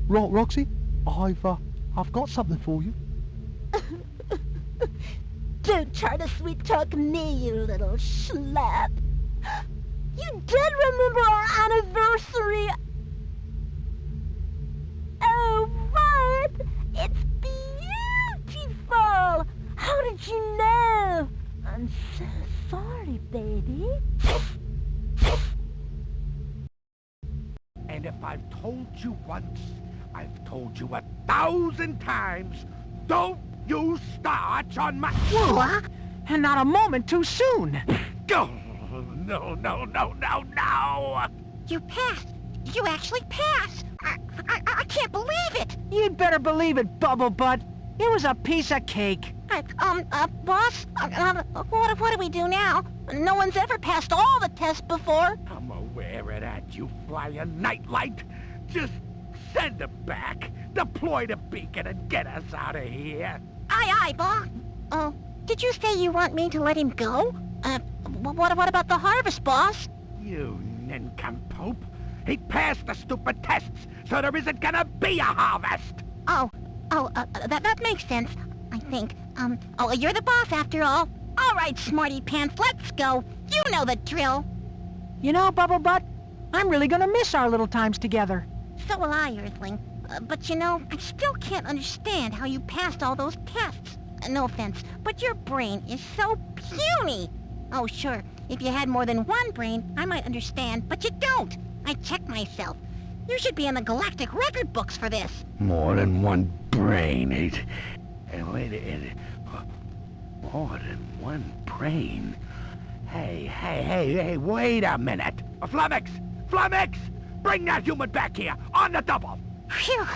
Roxy, I've got something for you. Don't try to sweet talk me, you little schlep. You did remember our anniversary. Oh, what? It's beautiful. did you know? I'm so sorry, baby. And if I've told you once, I've told you 1,000 times, don't use starch on my... Whoa! And not a moment too soon. Oh, no. You passed. You actually passed. I can't believe it. You'd better believe it, Bubble Butt. It was a piece of cake. Boss, what do we do now? No one's ever passed all the tests before. I'm aware of that, you flying nightlight. Just send him back. Deploy the beacon and get us out of here. Aye, boss. Did you say you want me to let him go? What about the harvest, boss? You nincompoop. He passed the stupid tests, so there isn't gonna be a harvest. That makes sense, I think. You're the boss after all. All right, smarty pants, let's go. You know the drill. You know, Bubble Butt, I'm really gonna miss our little times together. So will I, Earthling. But you know, I still can't understand how you passed all those tests. No offense, but your brain is so puny. Oh, sure, if you had more than one brain, I might understand, but you don't. I checked myself. You should be in the galactic record books for this. More than one brain. More than one brain? Hey, wait a minute. Flummox! Bring that human back here, on the double. Phew.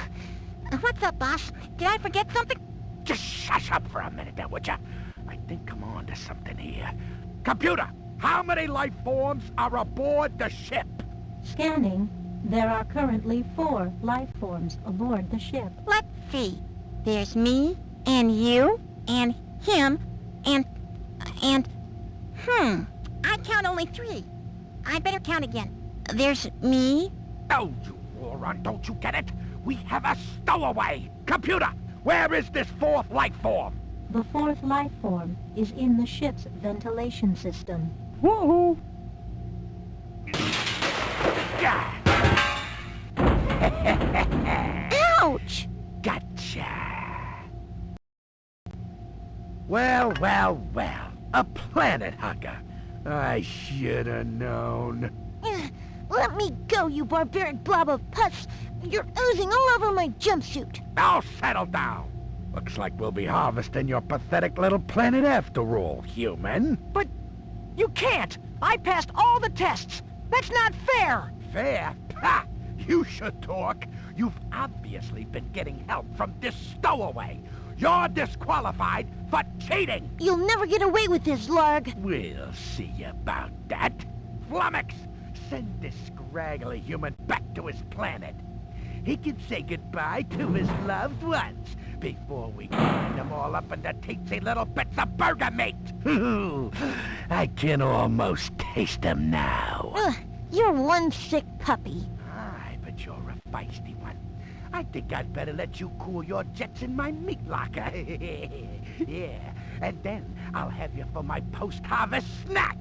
What's up, boss? Did I forget something? Just shush up for a minute there, would ya? I think I'm on to something here. Computer, how many life forms are aboard the ship? Scanning. There are currently 4 life forms aboard the ship. Let's see. There's me, and you, and him, and... I count only 3. I better count again. There's me. Oh, you moron, don't you get it? We have a stowaway. Computer, where is this 4th life form? The 4th life form is in the ship's ventilation system. Woohoo! Ouch! Gotcha. Well. A planet hugger. I should have known. Let me go, you barbaric blob of pus! You're oozing all over my jumpsuit! Now settle down. Looks like we'll be harvesting your pathetic little planet after all, human. But you can't! I passed all the tests! That's not fair! Fair? Ha! You should talk. You've obviously been getting help from this stowaway. You're disqualified for cheating! You'll never get away with this, Larg! We'll see about that. Flummox, send this scraggly human back to his planet. He can say goodbye to his loved ones before we grind them all up into teensy little bits of burger meat. I can almost taste them now. You're one sick puppy. Aye, but you're a feisty one. I think I'd better let you cool your jets in my meat locker. Yeah, and then I'll have you for my post-harvest snack.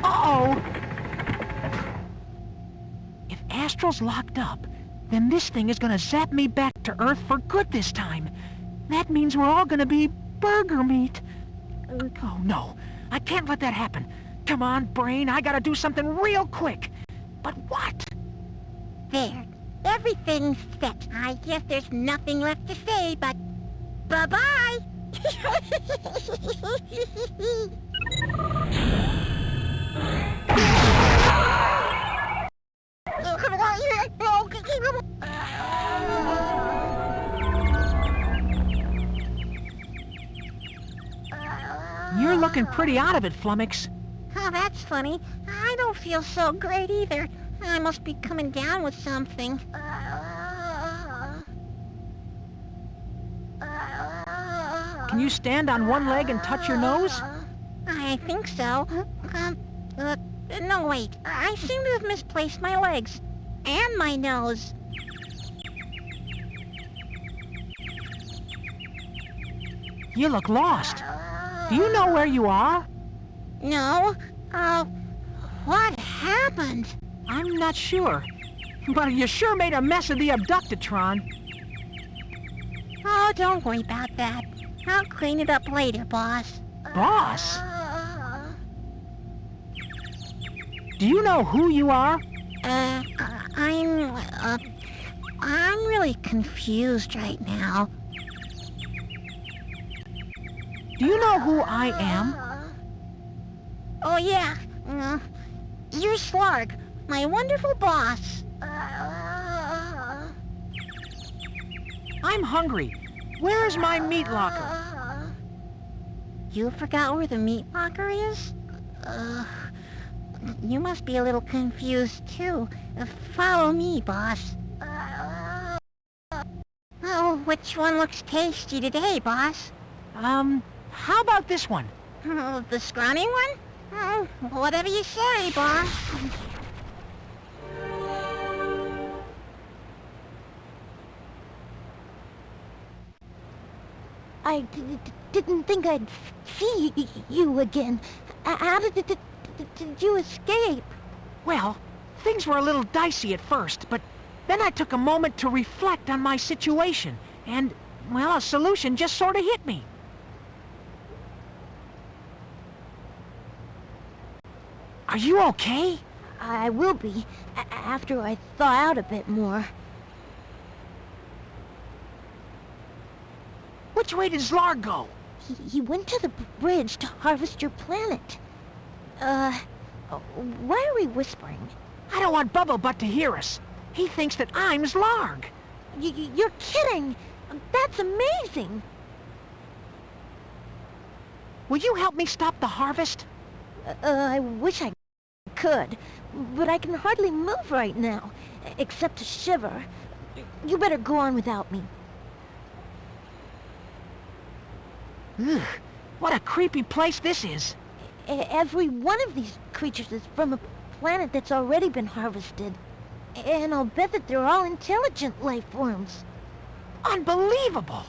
Uh-oh! If Astral's locked up, then this thing is gonna zap me back to Earth for good this time. That means we're all gonna be burger meat. Oh, no. I can't let that happen. Come on, brain. I gotta do something real quick. But what? There. Everything's set. I guess there's nothing left to say, but... Bye-bye! You're looking pretty out of it, Flummox. Oh, that's funny. I don't feel so great either. I must be coming down with something. Can you stand on one leg and touch your nose? I think so. No, wait. I seem to have misplaced my legs. And my nose. You look lost. Do you know where you are? No. What happened? I'm not sure. Well, you sure made a mess of the Abductatron. Oh, don't worry about that. I'll clean it up later, boss. Boss? Do you know who you are? I'm really confused right now. Do you know who I am? Oh, yeah. You're Slarg, my wonderful boss. I'm hungry. Where is my meat locker? You forgot where the meat locker is? You must be a little confused, too. Follow me, boss. Oh, which one looks tasty today, boss? How about this one? Oh, the scrawny one? Oh, whatever you say, boss. I didn't think I'd see you again. How did you escape? Well, things were a little dicey at first, but then I took a moment to reflect on my situation, and, well, a solution just sort of hit me. Are you okay? I will be, after I thaw out a bit more. Which way did Zlarg go? He went to the bridge to harvest your planet. Why are we whispering? I don't want Bubba Butt to hear us. He thinks that I'm Zlarg. You're kidding! That's amazing! Will you help me stop the harvest? I wish I could, but I can hardly move right now, except to shiver. You better go on without me. Ugh, what a creepy place this is. Every one of these creatures is from a planet that's already been harvested. And I'll bet that they're all intelligent life forms. Unbelievable!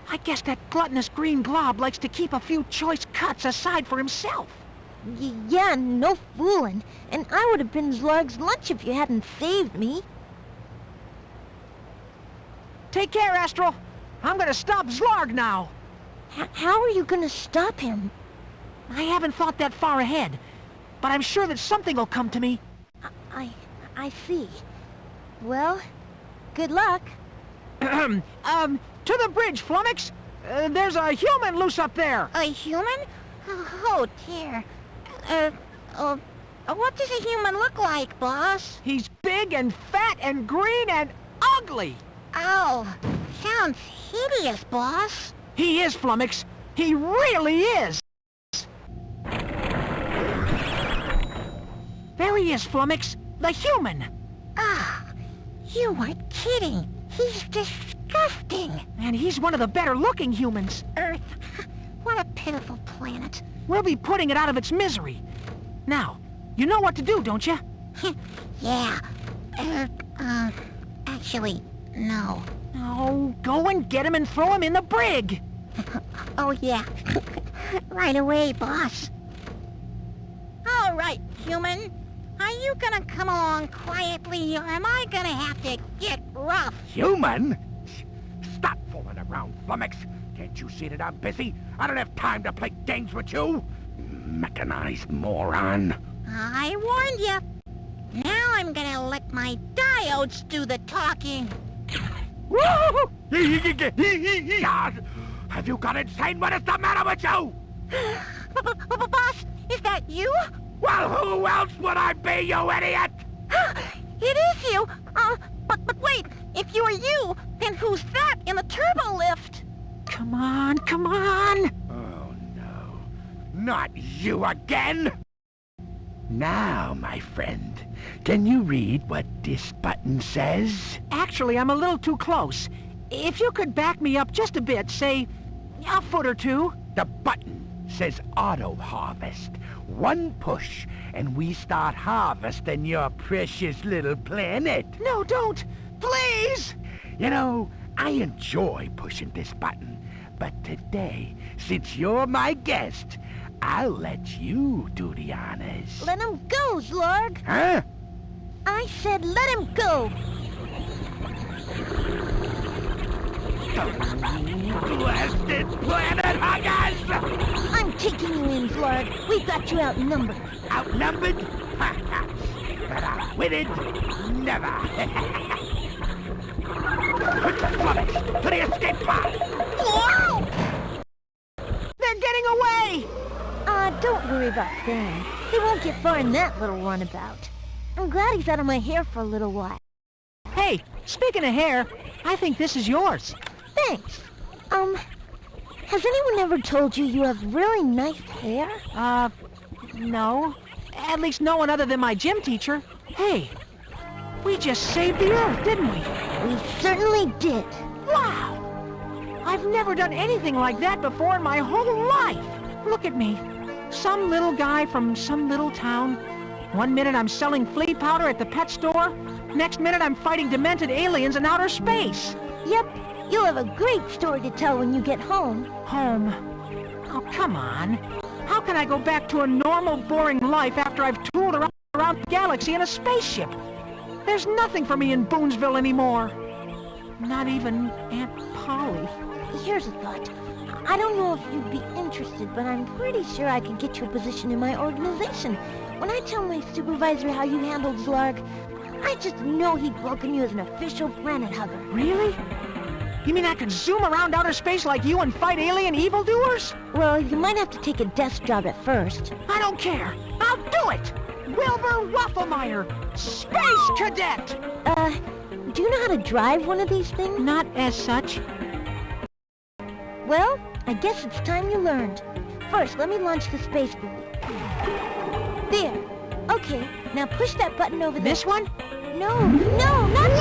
I guess that gluttonous green glob likes to keep a few choice cuts aside for himself. Yeah, no fooling. And I would have been Zlarg's lunch if you hadn't saved me. Take care, Astral. I'm gonna stop Zlarg now. How are you gonna stop him? I haven't thought that far ahead, but I'm sure that something will come to me. I see. Well, good luck. To the bridge, Flummox! There's a human loose up there! A human? Oh, dear. What does a human look like, boss? He's big and fat and green and ugly! Oh, sounds hideous, boss. He is, Flummox. He really is! There he is, Flummox. The human! Ah, you weren't kidding. He's disgusting. And he's one of the better-looking humans. Earth, what a pitiful planet. We'll be putting it out of its misery. Now, you know what to do, don't you? Yeah. Actually, no. Oh, go and get him and throw him in the brig! Oh, yeah. Right away, boss. All right, human. Are you gonna come along quietly, or am I gonna have to get rough? Human? Stop fooling around, Flummox. Can't you see that I'm busy? I don't have time to play games with you. Mechanized moron. I warned you. Now I'm gonna let my diodes do the talking. Have you gone insane? What is the matter with you? Boss, is that you? Well, who else would I be, you idiot? It is you! But wait, if you're you, then who's that in the turbo lift? Come on, come on! Oh, no. Not you again! Now, my friend, can you read what this button says? Actually, I'm a little too close. If you could back me up just a bit, say, a foot or two. The button says auto harvest. One push, and we start harvesting your precious little planet. No, don't! Please! You know, I enjoy pushing this button, but today, since you're my guest, I'll let you do the honors. Let him go, Zlarg. Huh? I I said let him go! Blasted planet huggers! I'm taking you in, Zlarg. We've got you outnumbered. Outnumbered? But outwitted? Never. Put the flummox to the escape pod! Whoa! They're getting away! Don't worry about them. He won't get far in that little runabout. I'm glad he's out of my hair for a little while. Hey, speaking of hair, I think this is yours. Thanks. Has anyone ever told you you have really nice hair? No. At least no one other than my gym teacher. Hey, we just saved the Earth, didn't we? We certainly did. Wow! I've never done anything like that before in my whole life. Look at me. Some little guy from some little town. One minute I'm selling flea powder at the pet store. Next minute I'm fighting demented aliens in outer space. Yep, you'll have a great story to tell when you get home. Home? Oh, come on. How can I go back to a normal, boring life after I've toured around the galaxy in a spaceship? There's nothing for me in Boonesville anymore. Not even Aunt Polly. Here's a thought. I don't know if you'd be interested, but I'm pretty sure I could get you a position in my organization. When I tell my supervisor how you handled Zlarg, I just know he'd welcome you as an official planet hugger. Really? You mean I could zoom around outer space like you and fight alien evildoers? Well, you might have to take a desk job at first. I don't care. I'll do it! Wilbur Wafflemeyer, Space Cadet! Do you know how to drive one of these things? Not as such. Well, I guess it's time you learned. First, let me launch the space buoy. There. Okay, now push that button over there. This one? No, not